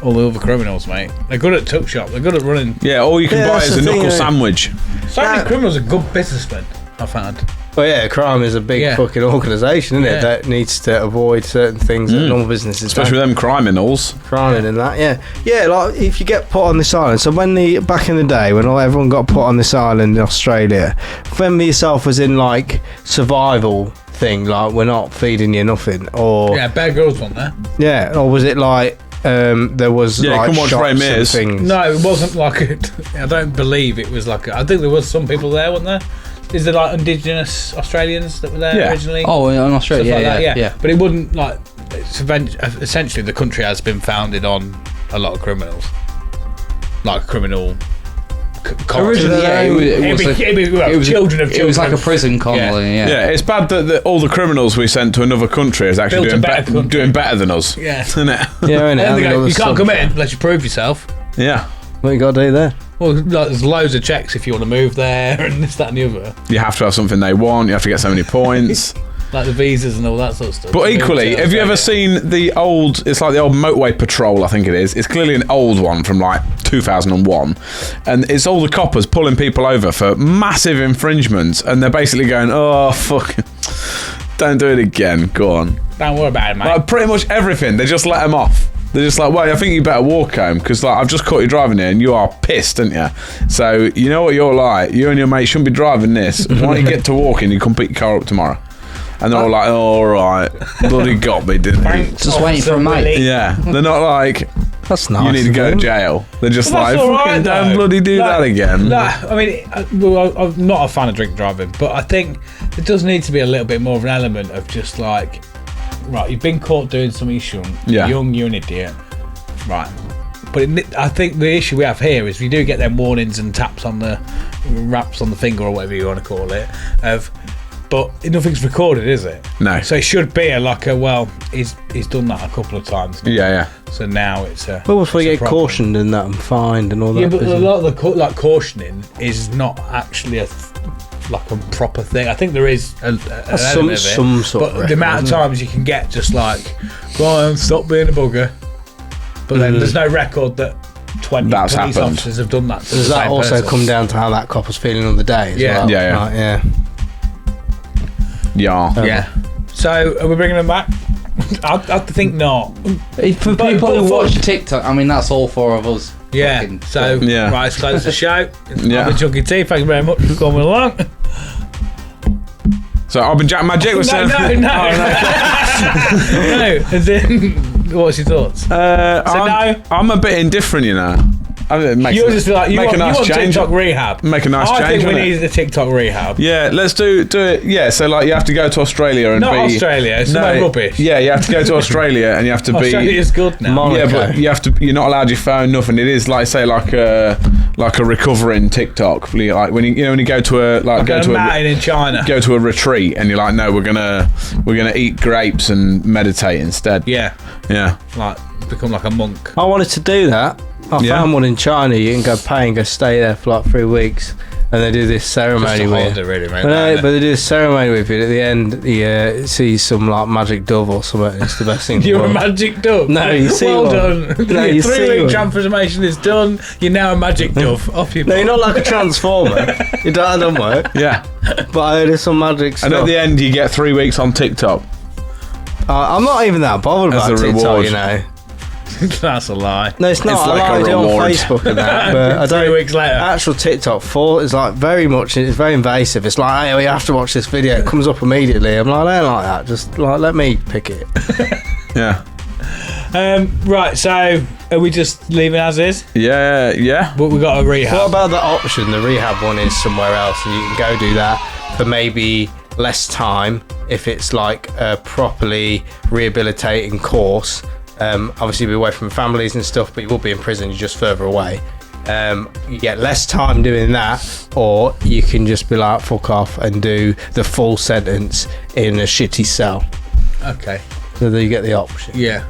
All the other criminals, mate. They're good at tuck shop. They're good at running. Yeah, all you can Yeah, buy that's is a the thing, knuckle eh? sandwich. So many criminals are good businessmen, I found. Well, yeah, crime is a big Yeah. fucking organisation, isn't Yeah. it? That needs to avoid certain things that normal businesses Especially don't. with them criminals. Crime and that, yeah. Like if you get put on this island. So when back in the day when everyone got put on this island in Australia, remember yourself as in like survival thing, like we're not feeding you nothing, or Yeah, Bear Grylls one there. or was it like there was Yeah, like come watch shops Ray and Mears. things? No, it wasn't like I don't believe it was like I think there was some people there, wasn't there? Is there like indigenous Australians that were there Yeah. originally? Oh, in Australia, Stuff like yeah. that, But it wouldn't like. It's essentially, the country has been founded on a lot of criminals, like criminal. Originally, yeah, it was children of children. It was like a prison colony, yeah. Yeah, it's bad that all the criminals we sent to another country is actually Built a better country. doing better than us. Yeah. Isn't it? Yeah, innit? And they Having go, all you the can't come subs. in unless you prove yourself. Yeah. What you got to do there? Well, like, there's loads of checks if you want to move there and this, that, and the other. You have to have something they want. You have to get so many points. Like the visas and all that sort of stuff. But equally, have you ever seen the old... It's like the old Motorway Patrol, I think it is. It's clearly an old one from like 2001. And it's all the coppers pulling people over for massive infringements. And they're basically going, oh, fuck. Don't do it again. Go on. Don't worry about it, mate. Like pretty much everything. They just let them off. They're just like, well, I think you better walk home because like I've just caught you driving here and you are pissed, aren't you? So you know what you're like. You and your mate shouldn't be driving this. Why don't you get to walking? You can pick your car up tomorrow. And they're all like, oh, all right, bloody got me, didn't he? Just waiting for a mate. Yeah, they're not like, That's nice. you need to go to jail. They're just Well, like, that's all fucking right, don't though. bloody do that again. No, I mean, well, I'm not a fan of drink driving, but I think there does need to be a little bit more of an element of just like, right, you've been caught doing something you shouldn't. Yeah. You're young, you're an idiot. Right. But I think the issue we have here is we do get them warnings and raps on the finger or whatever you want to call it, but nothing's recorded, is it? No. So it should be he's done that a couple of times now. Yeah. So now it's a... Well, if we it's a get problem. cautioned and that and fined and all that. Yeah, but a business. lot of the cautioning is not actually a proper thing. I think there is an element of it, some sort but of the amount of record, times you can get just like, go on, stop being a bugger. But then there's no record that 20 That's police happened. officers have done that. To Does the that same also person. come down to how that cop was feeling on the day as Yeah. well? Yeah. Right, yeah. Yeah. Yeah. So are we bringing them back? I think not. For But- people but who for- watch TikTok, I mean, that's all four of us. Yeah. fucking- So Yeah. right, let's close the show. Yeah. I've been Chunky T. Thank you very much for coming along. So I've been Jack Magic. Was No. No. As in, what's your thoughts? I'm a bit indifferent, you know. I mean, it makes You just feel like you make want a nice change. TikTok rehab. Make a nice I change. think we innit? need a TikTok rehab. Yeah, let's do it. Yeah, so like you have to go to Australia and Not be Australia, it's no rubbish. Yeah, you have to go to Australia and you have to be. Australia's good now. Monaco. Yeah, but you have to. You're not allowed your phone. Nothing. It is like say like a recovering TikTok. Like when you when you go to a Go to a mountain in China. go to a retreat and you're like, no, we're gonna eat grapes and meditate instead. Yeah, Yeah. like become like a monk. I wanted to do that. I Yeah. found one in China. You can go pay and go stay there for like 3 weeks, and they do this Just ceremony a with. holiday, really, mate. But they do this ceremony with you. At the end, you see some like magic dove or something. It's the best thing. in the You're a world. magic dove. No, you see well one. done. No, Your you see 3-week one. transformation is done. You're now a magic dove. Off you. No, you're not like a transformer. Your dad don't work. Yeah. But I heard some magic stuff. And at the end, you get 3 weeks on TikTok. I'm not even that bothered As about a TikTok, reward. you know. That's a lie. No, it's not. It's like I a like it on reward. Facebook and that, but I 3 don't. weeks later. Actual TikTok is like very much. It's very invasive. It's like, hey, we have to watch this video. It comes up immediately. I'm like, I don't like that. Just like let me pick it. Yeah. Right, so are we just leaving as is? Yeah. Yeah. But we got a rehab. What about the option? The rehab one is somewhere else, and you can go do that for maybe less time if it's like a properly rehabilitating course. Obviously, be away from families and stuff, but you will be in prison. You're just further away. You get less time doing that, or you can just be like, fuck off and do the full sentence in a shitty cell. Okay. So there you get the option. Yeah.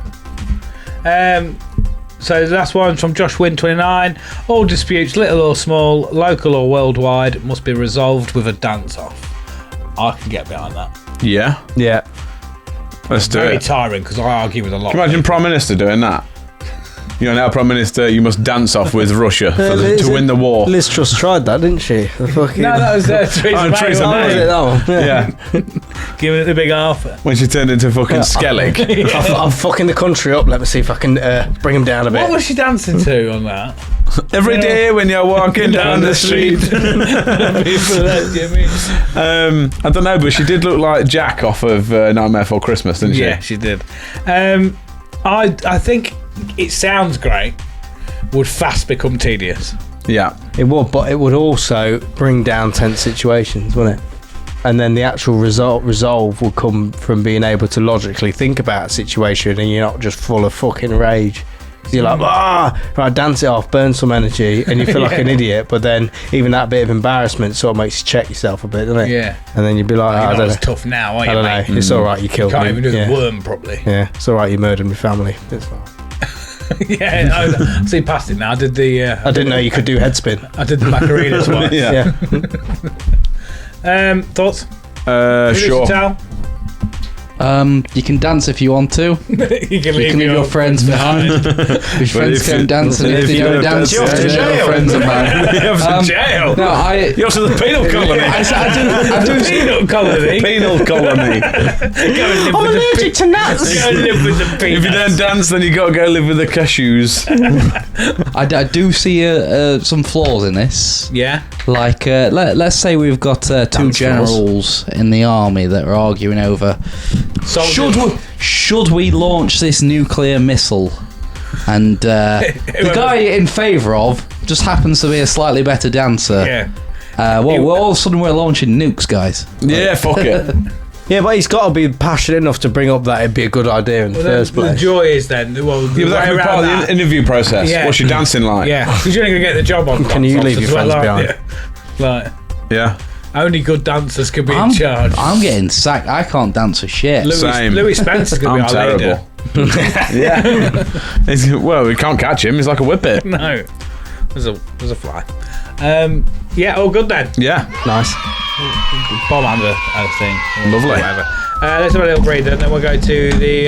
So the last one's from Josh Wynn 29. All disputes, little or small, local or worldwide, must be resolved with a dance-off. I can get behind that. Yeah. Yeah. Let's do Very it. tiring because I argue with a lot. Can you imagine Prime Minister doing that? You're now Prime Minister, you must dance off with Russia to win the war. Liz Truss tried that, didn't she? The fucking. No, that was Theresa Oh, May. Theresa wasn't Oh, was it? it that one? Yeah. Giving it the big Arthur. When she turned into fucking Skellig. I'm fucking the country up. Let me see if I can bring him down a bit. What was she dancing to on that? Every day when you're walking down the street. I don't know, but she did look like Jack off of Nightmare Before Christmas, didn't she? Yeah, she did. I think it sounds great. Would fast become tedious. Yeah. It would, but it would also bring down tense situations, wouldn't it? And then the actual resolve would come from being able to logically think about a situation, and you're not just full of fucking rage. You're like, right, dance it off, burn some energy, and you feel like an idiot. But then even that bit of embarrassment sort of makes you check yourself a bit, doesn't it? Yeah. And then you'd be like, You're I not don't as know. tough now, are I you, don't mate? know. It's all right. You killed Can't me. even do yeah. the worm properly. Yeah, it's all right. You murdered my family. It's fine. Yeah, I've seen past it now. I did the. I didn't know you could do head spin. I did the Macarena twice. Yeah. Thoughts? Sure. Tell? You can dance if you want to. You can leave your friends behind. Your friends go dancing. If you don't dance, you're off to jail. your friends of mine. You're off to jail. No, You're to the penal colony. I do Peanut colony. Penal colony. I'm allergic to nuts. Go and live with the peanuts. If you don't dance, then you got to go live with the cashews. I do see some flaws in this. Yeah. Like, let's say we've got two generals in the army that are arguing over should we launch this nuclear missile? And the guy in favour of just happens to be a slightly better dancer. Yeah. Well, all of a sudden we're launching nukes, guys. Yeah, fuck it. Yeah, but he's got to be passionate enough to bring up that it'd be a good idea in the first The place. joy is then, well, the Yeah, but that way could be around part of that. the interview process. Yeah. What's your dancing like? Yeah, because you're only going to get the job on. Can you leave your friends behind? Like, Yeah. only good dancers can be in charge. I'm getting sacked. I can't dance for shit. Same. Louis Spencer's going to be I'm our terrible. leader. Yeah. Well, we can't catch him. He's like a whippet. No, there's a fly. Yeah, all good then. Yeah. Nice. Bomb under thing. Lovely. Whatever. Let's have a little breather, and then we'll go to the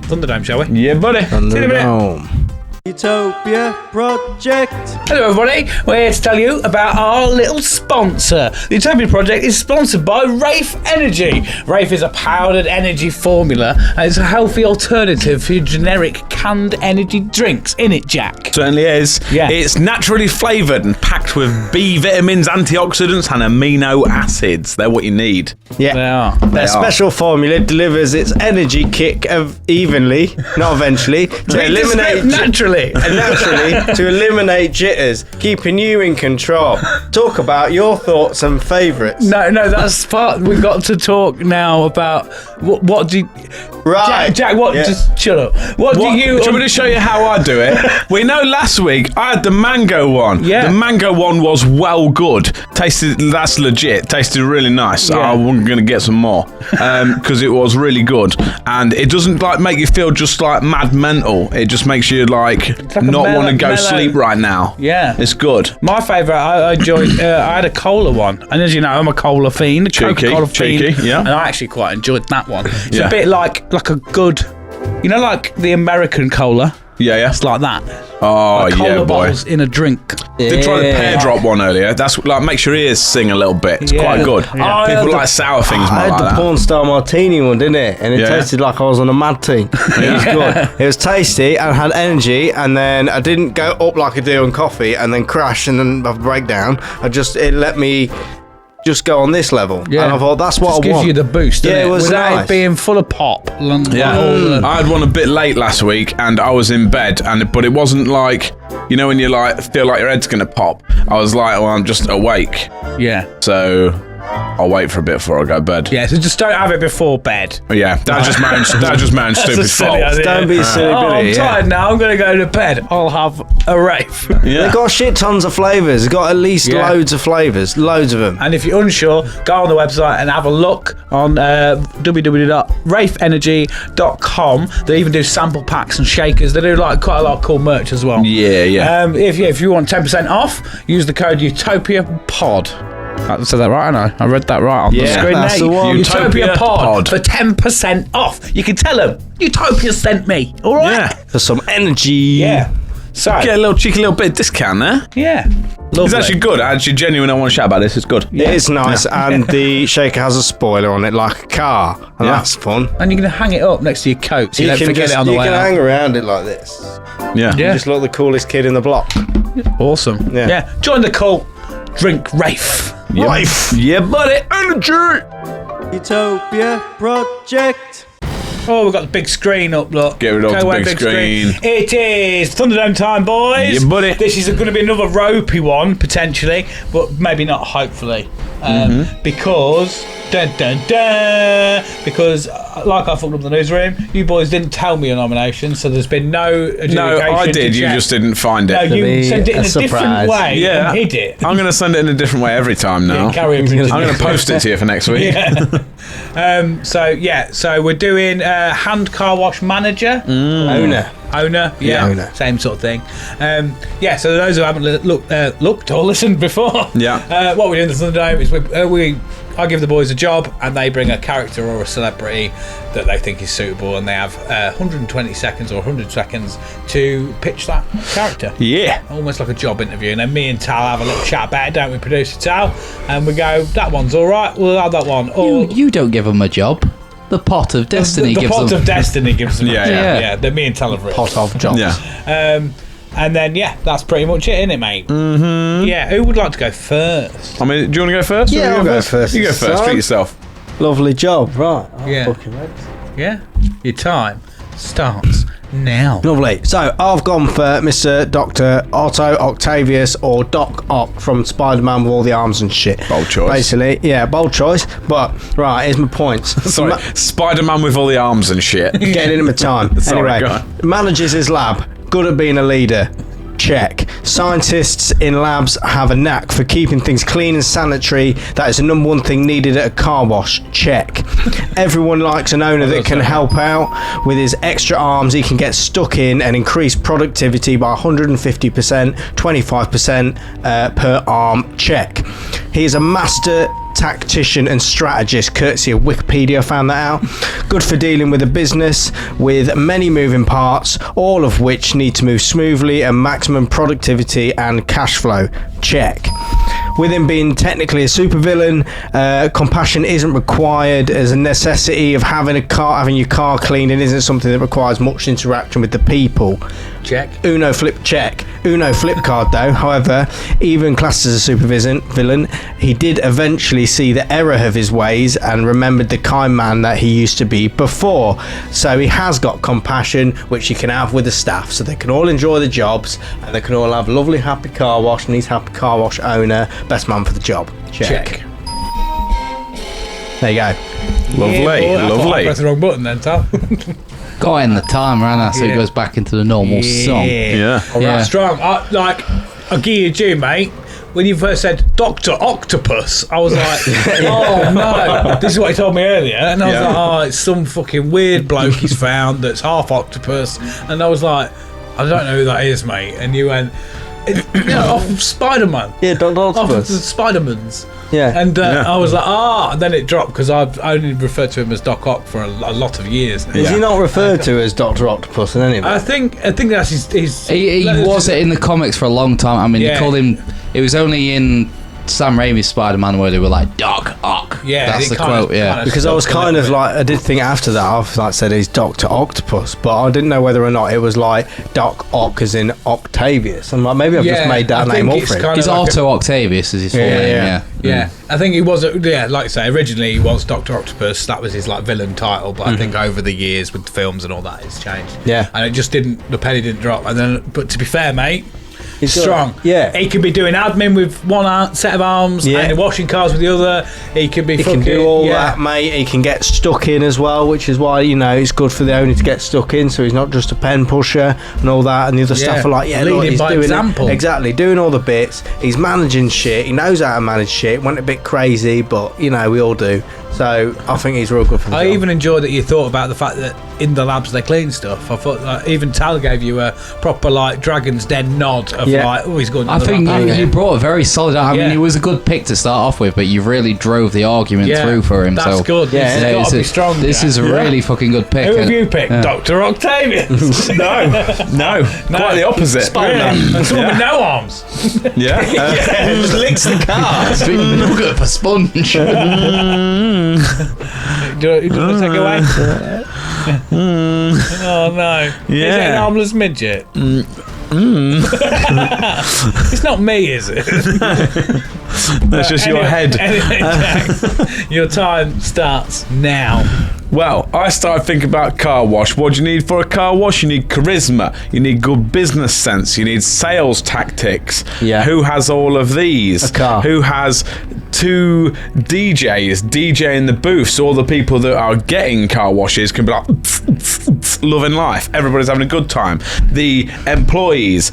Thunderdome, shall we? Yeah, buddy. See you in a minute. Thunderdome. Utopia Project. Hello everybody, we're here to tell you about our little sponsor. The Utopia Project is sponsored by Rafe Energy. Rafe is a powdered energy formula and it's a healthy alternative for your generic canned energy drinks. In it, Jack? Certainly is. Yeah. It's naturally flavoured and packed with B vitamins, antioxidants, and amino acids. They're what you need. Yeah. They are. Their special formula delivers its energy kick of evenly, not eventually, to eliminate naturally. to eliminate jitters, keeping you in control. Talk about your thoughts and favourites. No, that's part. We've got to talk now about what do you... Right. Jack, what? Yeah. Just shut up. What do you... Do you want me to show you how I do it? We know last week I had the mango one. Yeah. The mango one was well good. That's legit. Tasted really nice. Yeah. I'm going to get some more because it was really good. And it doesn't like make you feel just like mad mental. It just makes you like a not want to go mellow- sleep right now. Yeah. It's good. My favourite, I enjoyed. I had a cola one, and as you know, I'm a cola fiend, a Coca-Cola cheeky, fiend, yeah. and I actually quite enjoyed that one. It's Yeah. a bit like a good, you know, like the American cola. Yeah. It's like that. Oh, Like cola yeah, boy. bottles in a drink. Did try the pear drop one earlier. That's like makes your ears sing a little bit. It's Yeah. quite good. Yeah. People like sour things I more had like the that. porn star martini one, didn't it? And it Yeah. tasted like I was on a mad team. It was good. It was tasty and had energy, and then I didn't go up like I do on coffee and then crash and then have a breakdown. It let me just go on this level. Yeah. And I thought that's what Just I gives want. you the boost, doesn't Yeah, it was without nice. it being full of pop. Yeah, I had one a bit late last week, and I was in bed, but it wasn't like, you know, when you like feel like your head's gonna pop. I was like, well, I'm just awake, Yeah. so I'll wait for a bit before I go to bed. Yeah, so just don't have it before bed. Yeah, that's just my own stupid a silly fault. idea. Don't be silly, Oh, I'm Billy. tired now. I'm going to go to bed. I'll have a rave. Yeah. They've got shit tons of flavours. They've got at least Yeah. loads of flavours. Loads of them. And if you're unsure, go on the website and have a look on www.rafeenergy.com. They even do sample packs and shakers. They do like quite a lot of cool merch as well. Yeah. If you want 10% off, use the code UtopiaPod. I said that right, I read that right on the Yeah, screen. that's there. the one. Utopia Pod Pod. for 10% off. You can tell them Utopia sent me. All right. Yeah. For some energy. Yeah. So Get a little cheeky little bit of discount there. yeah, It's lovely. actually good. Actually, genuine. I want to shout about this. It's good. It is nice, and the shaker has a spoiler on it like a car, and Yeah. that's fun. And you're gonna hang it up next to your coat, so you, don't forget it on the you way can out. hang around it like this. Yeah. Yeah. You just look the coolest kid in the block. Awesome. Yeah. Join the cult. Drink Rafe. Life. Yeah, buddy. Energy. Utopia Project. Oh, we've got the big screen up, look. Get rid of Go the away, big screen. It is Thunderdome time, boys. Yeah, buddy. This is going to be another ropey one, potentially, but maybe not, hopefully. Because, because, like I fucked up the newsroom, you boys didn't tell me your nomination, so there's been no adjudication. No, I to did. You check. just didn't find No, it. you be sent it in a a different surprise. way Yeah. and hid it. I'm going to send it in a different way every time now. Yeah, carry it. I'm going to post it to you for next week. So we're doing hand car wash manager. Owner. Owner, yeah, owner. Same sort of thing. So those who haven't looked or listened before, what we do in the Thunderdome is I give the boys a job and they bring a character or a celebrity that they think is suitable, and they have 120 seconds or 100 seconds to pitch that character. Yeah. Almost like a job interview. And then me and Tal have a little chat about it, don't we, producer Tal? And we go, that one's all right, we'll have that one. Or You don't give them a job. The Pot of Destiny the gives Pot them. of Destiny gives them. Yeah. That me and Tal have written. Pot of jobs. Yeah. And then, that's pretty much it, innit, mate? Mm-hmm. Yeah, who would like to go first? I mean, do you want to go first? Yeah, I'll go first. You go first. Treat yourself. Lovely job, right? Yeah. Fucking ready. Yeah? Your time starts now. Lovely. So I've gone for Mr. Dr. Otto Octavius, or Doc Ock from Spider-Man with all the arms and shit. Bold choice. Basically, yeah, bold choice. But right, here's my points. Sorry, Spider-Man with all the arms and shit. Getting in my time. Sorry, anyway, go on. manages his lab. Good at being a leader. Check. Scientists in labs have a knack for keeping things clean and sanitary. That is the number one thing needed at a car wash. Check. Everyone likes an owner that can help out. With his extra arms, he can get stuck in and increase productivity by 150%, 25% per arm. Check. He is a master tactician and strategist, courtesy of Wikipedia. Found that out. Good for dealing with a business with many moving parts, all of which need to move smoothly and maximum productivity and cash flow. Check. With him being technically a supervillain, compassion isn't required as a necessity of having your car cleaned, and isn't something that requires much interaction with the people. Check. Uno flip card though. However, even classed as a villain, he did eventually see the error of his ways and remembered the kind man that he used to be before. So he has got compassion, which he can have with the staff, so they can all enjoy the jobs and they can all have a lovely happy car wash, and he's happy car wash owner, best man for the job. Check. There you go. Lovely, I lovely. pressed the wrong button then, Tal. Got in the timer, and so it goes back into the normal song. Yeah. All right, Yeah. strong. I'll give you due, mate. When you first said Dr. Octopus, I was like, oh no, this is what he told me earlier. And I was like, oh, it's some fucking weird bloke he's found that's half octopus. And I was like, I don't know who that is, mate. And you went, off of Spider-Man. Yeah, Dr. Off of Octopus. the Spider-Mans. Yeah. And I was like, and then it dropped because I've only referred to him as Doc Ock for a lot of years now. Is he not referred to as Dr. Octopus in any of it? I think that's his He was it in the comics for a long time. I mean, they called him. It was only in Sam Raimi's Spider-Man where they were like Doc Ock. Yeah, that's it the kind of- quote. Yeah, kind of- Because I was kind of like, I did think after that, I've said he's Dr. Octopus, but I didn't know whether or not it was like Doc Ock as in Octavius. I'm like, maybe I've just made that I name think up it's for him. kind he's of like Otto Octavius is his full name. Yeah, I think he was. Like I say, originally he was Dr. Octopus. That was his villain title. But I think over the years with the films and all that, it's changed. Yeah. and it just didn't. The penny didn't drop. And then, but to be fair, mate. He's strong. He could be doing admin with one set of arms and washing cars with the other. He could be. He can do all that, mate. He can get stuck in as well, which is why it's good for the owner to get stuck in. So he's not just a pen pusher and all that. And the other staff are like, leading look, he's by doing example. Exactly, doing all the bits. He's managing shit. He knows how to manage shit. Went a bit crazy, but we all do. So I think he's real good for the job. even enjoyed that you thought about the fact that in the labs they clean stuff. I thought even Tal gave you a proper Dragon's Den nod of he's going. I think you brought a very solid. I mean, he was a good pick to start off with, but you really drove the argument through for him. That's so good. Yeah, It's got to be strong. This is a really fucking good pick. Who have you picked? Dr. Octavius? No, quite the opposite. Spider-Man. And someone with no arms. Yeah. just licks the car. Nugget for sponge. Do you want to take it away? Oh no. Is it an armless midget? It's not me, is it? That's just your head. Anyway, Jack, your time starts now. Well, I started thinking about car wash. What do you need for a car wash? You need charisma. You need good business sense. You need sales tactics. Yeah. Who has all of these? A car. Who has two DJs DJing the booths? So all the people that are getting car washes can be like loving life. Everybody's having a good time. The employees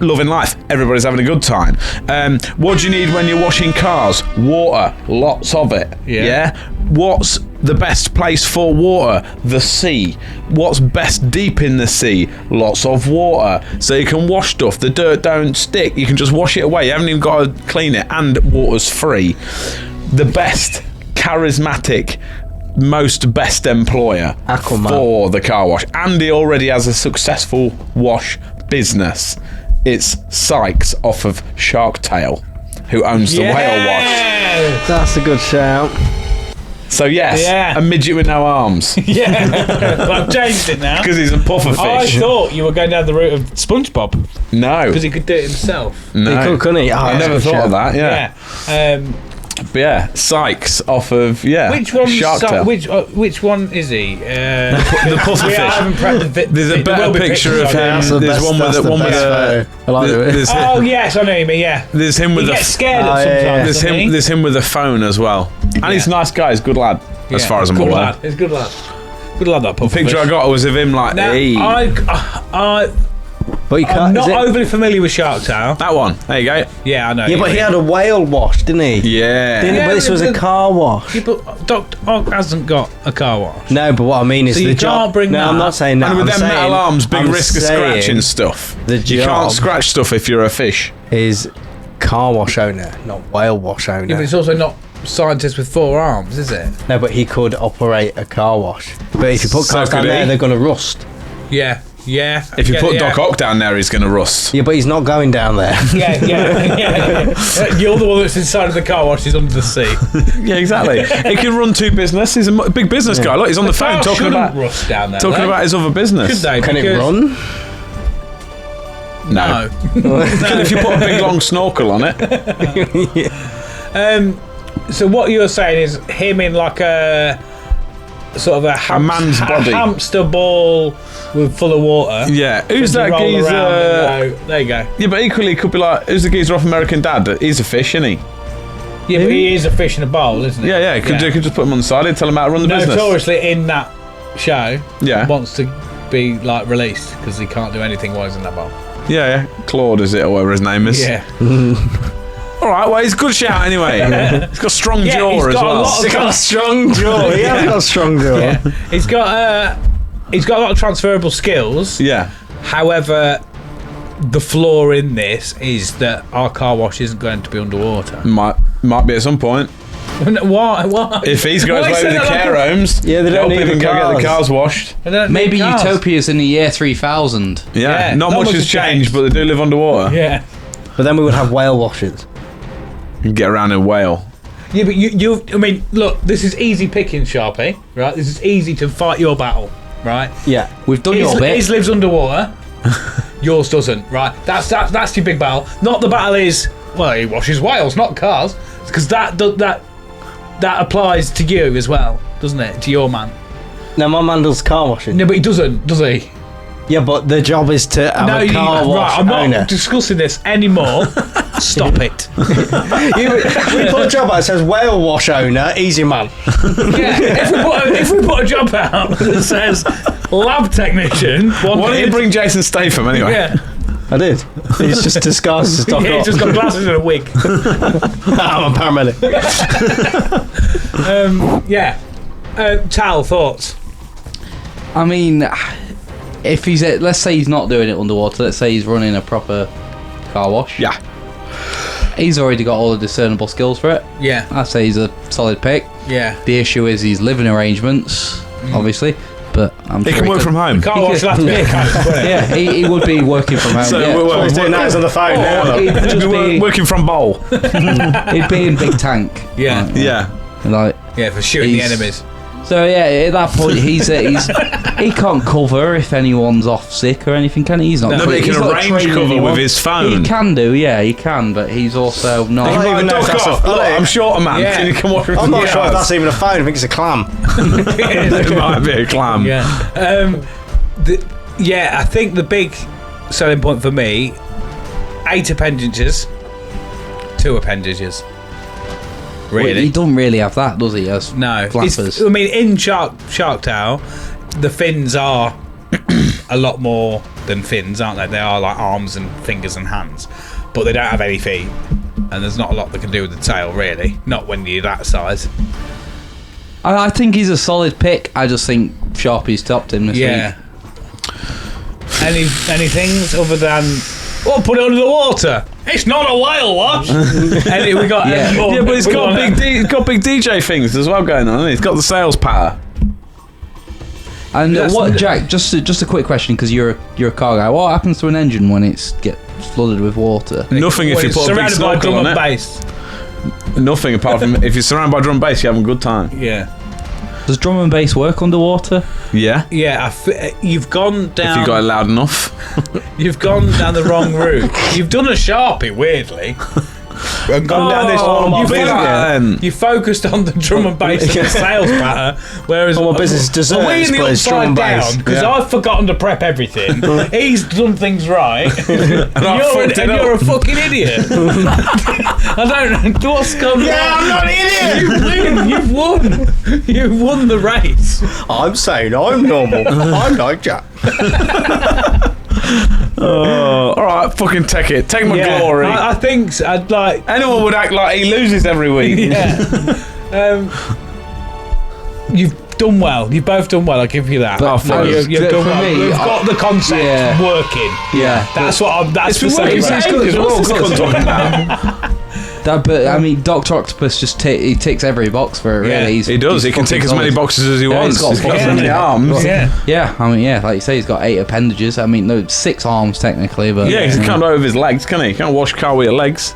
loving life. Everybody's having a good time. What do you need when you're washing cars? Water. Lots of it. Yeah? What's the best place for water? The sea. What's best deep in the sea? Lots of water. So you can wash stuff. The dirt don't stick. You can just wash it away. You haven't even got to clean it, and water's free. The best charismatic, most best employer Aquaman. for the car wash. Andy already has a successful wash business. It's Sykes off of Shark Tale, who owns the whale wash. That's a good shout. So yes, a midget with no arms. Yeah, but I've changed it now. Because he's a puffer I fish. thought you were going down the route of SpongeBob No. because he could do it himself. No. He could, couldn't he? Oh, I that's a never good thought shout. of that, yeah. But yeah, Sykes off of, Which one? Shark Tale. Which one is he? The puffer I haven't fish. prepped the There's a better picture of him. That's the There's best- one with that's a... the One with best a photo. I like it. there's, Oh yes, I know you mean. Yeah, there's him with he a... gets scared Oh, at yeah, sometimes. There's doesn't he? him. There's him with a phone as well, and he's a nice guy. He's a good lad, as Yeah, far as I'm good aware. lad. He's a good lad. Good lad. That The picture I got was of him like, Now, hey. But you can't. I'm not is it- overly familiar with Shark Tale. That one. There you go. Yeah, I know. Yeah, but he had a whale wash, didn't he? Yeah. Didn't he? Yeah, But this was a but- car wash. Yeah, but Dr. Ogg hasn't got a car wash. No, but what I mean is So the you job. can't bring no, that. I'm not saying that. And with I'm them saying, metal arms, big I'm risk of saying scratching stuff. the You can't job scratch stuff if you're a fish. is car wash owner, not whale wash owner. Yeah, but it's also not scientist with 4 arms, is it? No, but he could operate a car wash. But if you put So cars down could there, he? they're going to rust. Yeah. If you put Doc Ock down there, he's going to rust. Yeah, but he's not going down there. Yeah. You're the one that's inside of the car wash. He's under the sea. Yeah, exactly. He can run 2 businesses. He's a big business guy. Look, he's on the phone Cars talking shouldn't about rust down there. talking though. about his other Should business. they? Can it Because- run? No. If you put a big long snorkel on it. So what you're saying is him in like a sort of a man's body. hamster ball with full of water. Yeah. Who's They that roll geezer? around and go, there you go. Yeah, but equally, it could be like, who's the geezer off American Dad? He's a fish, isn't he? Yeah, but he is a fish in a bowl, isn't he? Yeah. You could just put him on the side and tell him how to run the business. Notoriously in that show, Yeah. wants to be like released because he can't do anything while he's in that bowl. Yeah. Claude, is it, or whatever his name is? Yeah. All right, well, he's a good shout anyway. He's got a strong Yeah, jaw he's as got a well. lot of- He's got a strong jaw. He has got a strong jaw. Yeah. He's got a lot of transferable skills. Yeah. However, the flaw in this is that our car wash isn't going to be underwater. Might be at some point. Why? If he's got Why his is way with that the like care a- homes, Yeah, they don't help need him the go get the cars. cars washed. I don't Maybe need cars. Utopia's in the year 3000. Yeah, Yeah, not not much much has has changed, changed. but they do live underwater. Yeah. But then we would have whale washers. You can get around in a whale. Yeah, but I mean, look, this is easy picking, Sharpie, right? This is easy to fight your battle, right? Yeah. We've done your bit. His lives underwater, yours doesn't, right? That's your big battle. Not the battle is, well, he washes whales, not cars, because that applies to you as well, doesn't it? To your man. No, my man does car washing. No, but he doesn't, does he? Yeah, but the job is to have a car wash right, I'm not owner. discussing this anymore. Stop it. We put a job out that says whale wash owner, easy man. Yeah, if we put a job out that says lab technician, Why don't you bring Jason Statham anyway? Yeah, I did. He's just disguised as Doc yeah, he's Ock. just got glasses and a wig. I'm a paramedic. Yeah. Tal, thoughts? I mean, if he's let's say he's not doing it underwater. Let's say he's running a proper car wash. Yeah. He's already got all the discernible skills for it. Yeah. I'd say he's a solid pick. Yeah. The issue is his living arrangements, obviously. But I'm He sure can work from home. Car wash will have to be a coach, won't it? Yeah, he would be working from home. So yeah. we're He's doing that he's on the phone now. He'd He'd just be be, working from Bowl. he'd be in big tank. Yeah. Yeah. Like, Yeah, for shooting the He's- enemies. so yeah, at that point he can't cover if anyone's off sick or anything, can he? He's not. No, but he he's can not arrange training cover with anyone. his phone. He can do, yeah, he can, but he's also not. I don't even know if Doc that's Ock, a- look, I'm short a man. Yeah. Can you come watch with I'm not sure if cars? that's even a phone. I think it's a clam. It might be a clam. Yeah. I think the big selling point for me, 8 appendages, 2 appendages. Well, Really? he doesn't really have that, does he? As No. flappers. I mean, in Shark Tale, the fins are a lot more than fins, aren't they? They are like arms and fingers and hands, but they don't have any feet, and there's not a lot they can do with the tail, really. Not when you're that size. I think he's a solid pick. I just think Sharpie's topped him this week. Any things other than put it under the water? It's not a whale, what? We got but he's got big DJ things as well going on. Hasn't he? He's got the sales power. And Jack? Just a quick question, because you're a car guy. What happens to an engine when it gets flooded with water? Nothing if you put a big snorkel on it. Bass. Nothing apart from if you're surrounded by drum and bass, you have a good time. Yeah. Does drum and bass work underwater? Yeah. Yeah. You've gone down. If you got it loud enough. You've gone down the wrong route. You've done a Sharpie, weirdly. And gone down this. You focused on the drum and bass and the sales pattern, whereas my business deserves, we in the upside down, because I've forgotten to prep everything. He's done things right, and you're a fucking idiot. I don't know what's gone wrong. I'm not an idiot. You've won. You've won the race. I'm saying I'm normal. I'm like Jack. All right, fucking take it. Take my glory. I think so. I'd like. Anyone would act like he loses every week. Yeah. You've done well. You've both done well. I'll give you that. But you've done well. We've got the concept working. Yeah. That's what I'm. That's It's been working for ages. What's this one talking about? But I mean, Dr. Octopus just he ticks every box for it. Really, he does. He can tick as many boxes as he wants. He's got so many arms. Yeah. I mean, like you say, he's got 8 appendages. I mean, no, 6 arms technically, but Yeah, because he can't do it with his legs, can he? He can't wash car with your legs.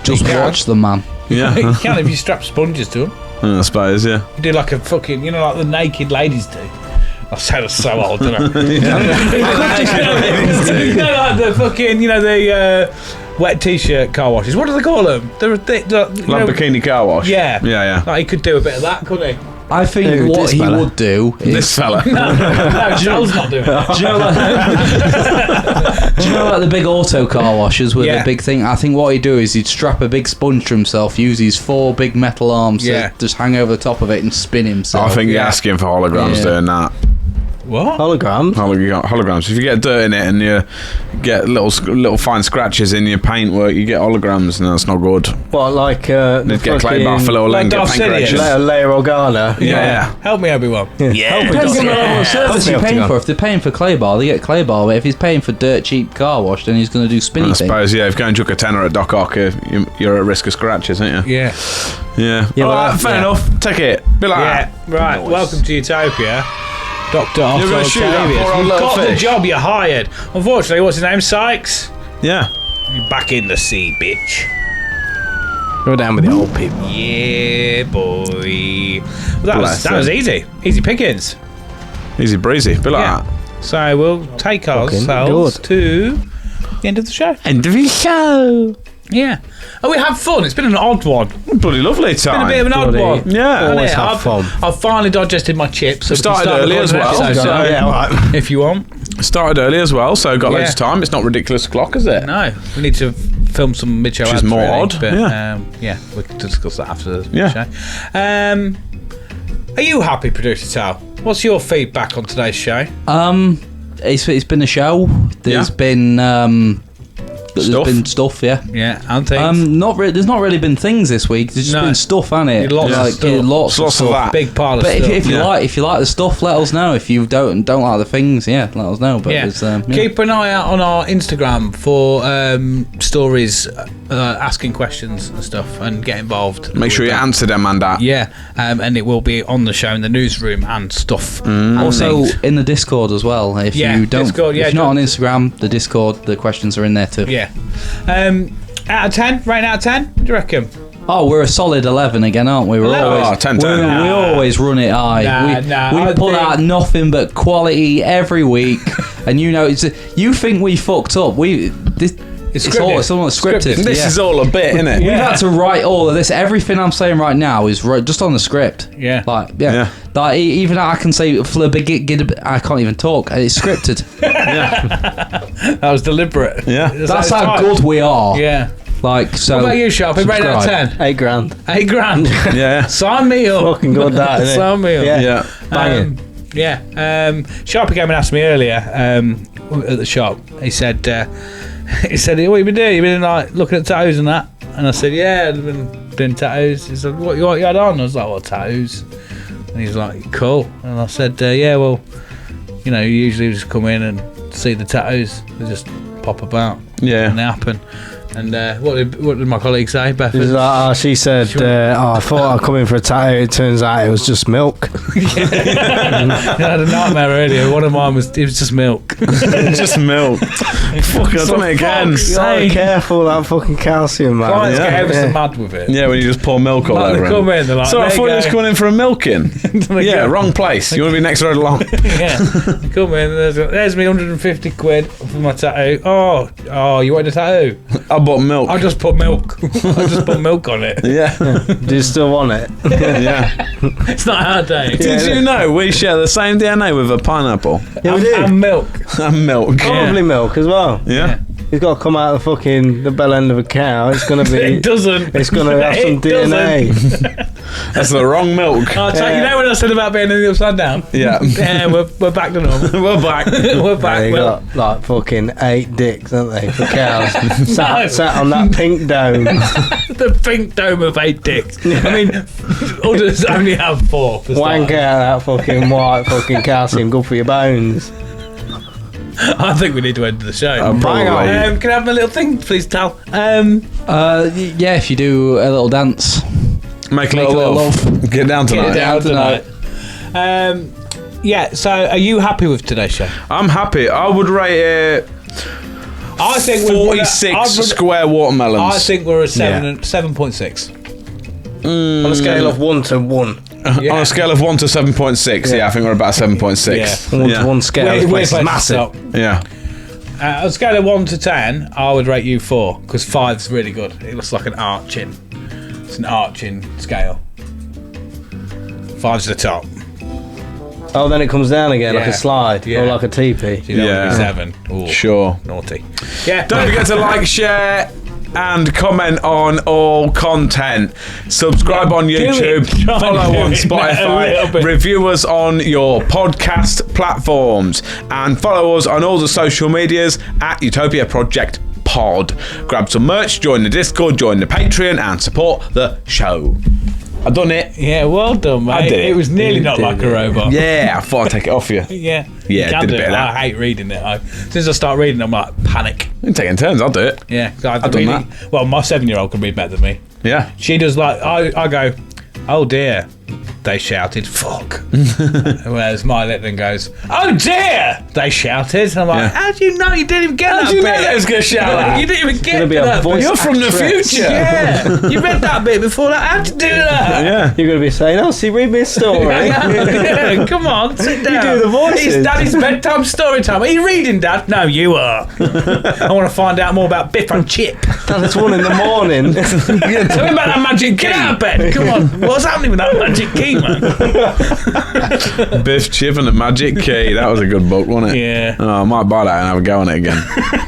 just watch the man. Yeah. You can if you strap sponges to them. I suppose, yeah. You do like a fucking, like the naked ladies do. I sound so old, don't I? Like the fucking, the wet t-shirt car washes. What do they call them? They're Bikini car wash. Yeah. Yeah. Like he could do a bit of that, couldn't he? I think what he would do is... This fella. No, Joel's not doing it. Do you know like the big auto car washers with the big thing? I think what he'd do is he'd strap a big sponge to himself, use his 4 big metal arms to just hang over the top of it and spin himself. I think you're asking for holograms doing that. What? Holograms? Holograms. If you get dirt in it and you get little fine scratches in your paintwork, you get holograms, and that's not good. What, like They'd get clay bar for little lane, get paint corrections. Leia Organa? Yeah. Help me, Obi-Wan. Yeah. Depends on the level of service you're paying for. If they're paying for clay bar, they get clay bar. But if he's paying for dirt cheap car wash, then he's going to do spinny thing. I suppose, if you go and chuck a tenner at Doc Ock, you're at risk of scratches, aren't you? Yeah. Yeah. Alright, fair enough. Take it. Be like that. Right. Nice. Welcome to Utopia. Dr. You're going to shoot that poor old You've little got fish. the job, you're hired. Unfortunately, what's his name? Sykes? Yeah. You're back in the sea, bitch. Go down with the old people. Yeah, boy. Well, that was easy. Easy pickings. Easy breezy. Be like that. So we'll take ourselves to the end of the show. End of the show. Yeah. Oh, we had fun. It's been an odd one. Bloody lovely time. It's been a bit of an odd one. Yeah. Always have fun. I've finally digested my chips. So We started early as well. If you want. Started early as well, so got loads of time. It's not ridiculous o'clock, is it? No. We need to film some mid-show ads. Which is more really, odd. But, Yeah. We can discuss that after the Yeah. show. Are you happy, Producer Tal? What's your feedback on today's show? It's been a show. There's been stuff, yeah. Yeah, and things. There's not really been things this week. There's just been stuff, hasn't it? Lots of stuff. Lots of stuff. that. Big pile of But stuff. if you like the stuff, let us know. If you don't like the things, let us know. But keep an eye out on our Instagram for stories, asking questions and stuff, and get involved. Make sure you answer them and that. Yeah, and it will be on the show in the newsroom and stuff. And also things. in the Discord as well. If you don't, Discord, if you're not on Instagram, the Discord, the questions are in there too. Yeah. Out of 10, rating out of 10. What do you reckon? Oh, we're a solid 11 again, aren't we? We're always 10. we always run it high. We put out nothing but quality every week, and you think we fucked up? It's all scripted. This is all a bit, isn't it? We've had to write all of this. Everything I'm saying right now is just on the script. Yeah. Like even I can say I can't even talk. It's scripted. That was deliberate. Yeah. That's how good we are. Yeah. Like so. What about you, Sharpie? Rating out of 10. 8 grand. 8 grand. Yeah. Sign me up. Fucking good that, isn't it? Sign me up. Yeah. Banging. Sharpie came and asked me earlier at the shop. He said, "What have you been doing? You've been like looking at toes and that." And I said, "Yeah, I've been doing tattoos. He's like, what you had on? I was like, what, tattoos? And he's like, cool. And I said, yeah, well, you know, you usually just come in and see the tattoos. They just pop about. Yeah. And they happen. And what did my colleague say, Beth? She said, I thought I'd come in for a tattoo. It turns out it was just milk. I had a nightmare earlier. One of mine was just milk. Just milk. Fuck, I've done it again. Be careful that fucking calcium, man. Clients get ever so mad with it. Yeah, when you just pour milk all over They come in, they're like, so I thought you was coming in for a milking. Yeah, go. wrong place. You want to be next road along. Yeah. They come in, there's me 150 quid for my tattoo. Oh, you want a tattoo? I bought milk. I just put milk. I just put milk on it. Yeah. Do you still want it? Yeah. It's not our day. Did you know we share the same DNA with a pineapple? Yeah, we do. And milk. And milk. Probably milk as well. Yeah. It's got to come out of the bell end of a cow. It's going to be. It doesn't. It's going to have some DNA. That's the wrong milk. I'll tell you know what I said about being in the upside down? Yeah. Yeah, we're back to normal. We're back. We're back. They Well, got like fucking 8 dicks, haven't they, for cows? No. sat on that pink dome. the pink dome of 8 dicks. I mean, others only have 4. for Wank starters. out that fucking white fucking calcium, good for your bones. I think we need to end the show. Probably. Can I have my little thing, please, Tal? Yeah, if you do a little dance. Make a little love. Get down tonight. Get down tonight. Yeah, so are you happy with today's show? I'm happy. I would rate it I think 46 square watermelons. I think we're a 7.6. On a scale of 1 to 1. On a scale of 1 to 7.6, yeah, I think we're about 7.6. Yeah. 1 to 1 scale. This place is massive. Yeah. On a scale of 1 to 10, I would rate you 4 because 5's really good. It looks like an arching. It's an arching scale. 5's the top. Oh, then it comes down again like Yeah. a slide Yeah. or like a teepee. So you don't want to Yeah. be 7. Ooh, Sure. naughty. Yeah. Don't forget to like, share, and comment on all content. Subscribe on YouTube, it. Try follow and do on it a little Spotify, bit. review us on your podcast platforms, and follow us on all the social medias at Utopia Project Pod. Grab some merch, join the Discord, join the Patreon, and support the show. I done it. Yeah, well done, mate. I did it. It was nearly not like a robot. Yeah, I thought I'd take it off you. Yeah. Yeah, You can did a do bit it. of that. I hate reading it. As soon as I start reading, I'm like, panic. We're taking turns, I'll do it. Yeah. I've done that. Well, my 7-year-old can read better than me. Yeah. She does like, I go, oh dear. They shouted, fuck. Whereas my little one goes, oh dear. They shouted. And I'm like, Yeah. how do you know you didn't even get that How do you bit? know they was going to shout that? You didn't even get gonna be a that voice bit. You're from the actress. future. Yeah. You read that bit before that. How'd you do that? Yeah. You're going to be saying, oh, see, read me a story. Yeah, come on, sit down. do the voices. It's Daddy's bedtime story time. Are you reading, Dad? No, you are. I want to find out more about Biff and Chip. Dad, it's 1 in the morning. Tell me about that magic key. Get out of bed. Come on. What's happening with that magic key, man? Biff, Chip, and the Magic Key. That was a good book, wasn't it? Yeah. Oh, I might buy that and have a go on it again.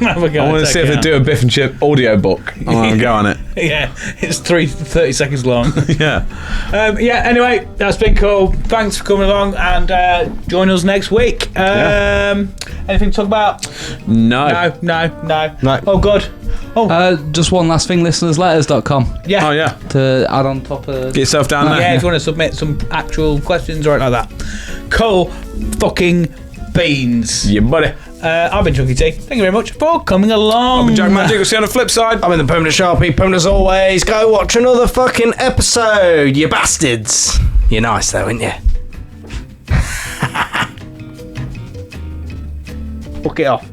Have a go. I want to Check see if it they out. do a Biff and Chip audio book. I want to go on it. Yeah, it's 30 seconds long. Yeah. Yeah, anyway, that's been cool. Thanks for coming along and join us next week. Anything to talk about? No. No. Oh, God. Just one last thing, listenersletters.com Yeah. Oh, yeah. to add on top of. Get yourself down there. Yeah, if you want to submit some actual questions or anything like that. Cool fucking beans. Yeah, buddy. I've been Chunky T. Thank you very much for coming along. I'll be Jack Magic. We'll see you on the flip side. I'm in the permanent Sharpie. Permanent as always. Go watch another fucking episode, you bastards. You're nice though, aren't you? Fuck it off.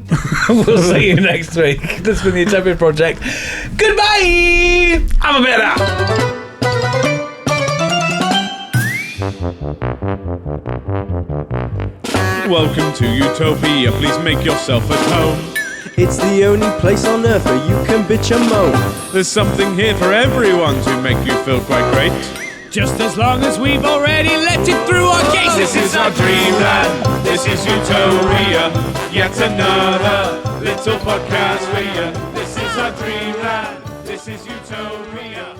We'll see you next week. This has been the Utopia Project. Goodbye. Have a bit of that. Welcome to Utopia, please make yourself at home. It's the only place on earth where you can bitch and moan. There's something here for everyone to make you feel quite great. Just as long as we've already let it through our gates. This is our dreamland, this is Utopia. Yet another little podcast for you. This is our dreamland, this is Utopia.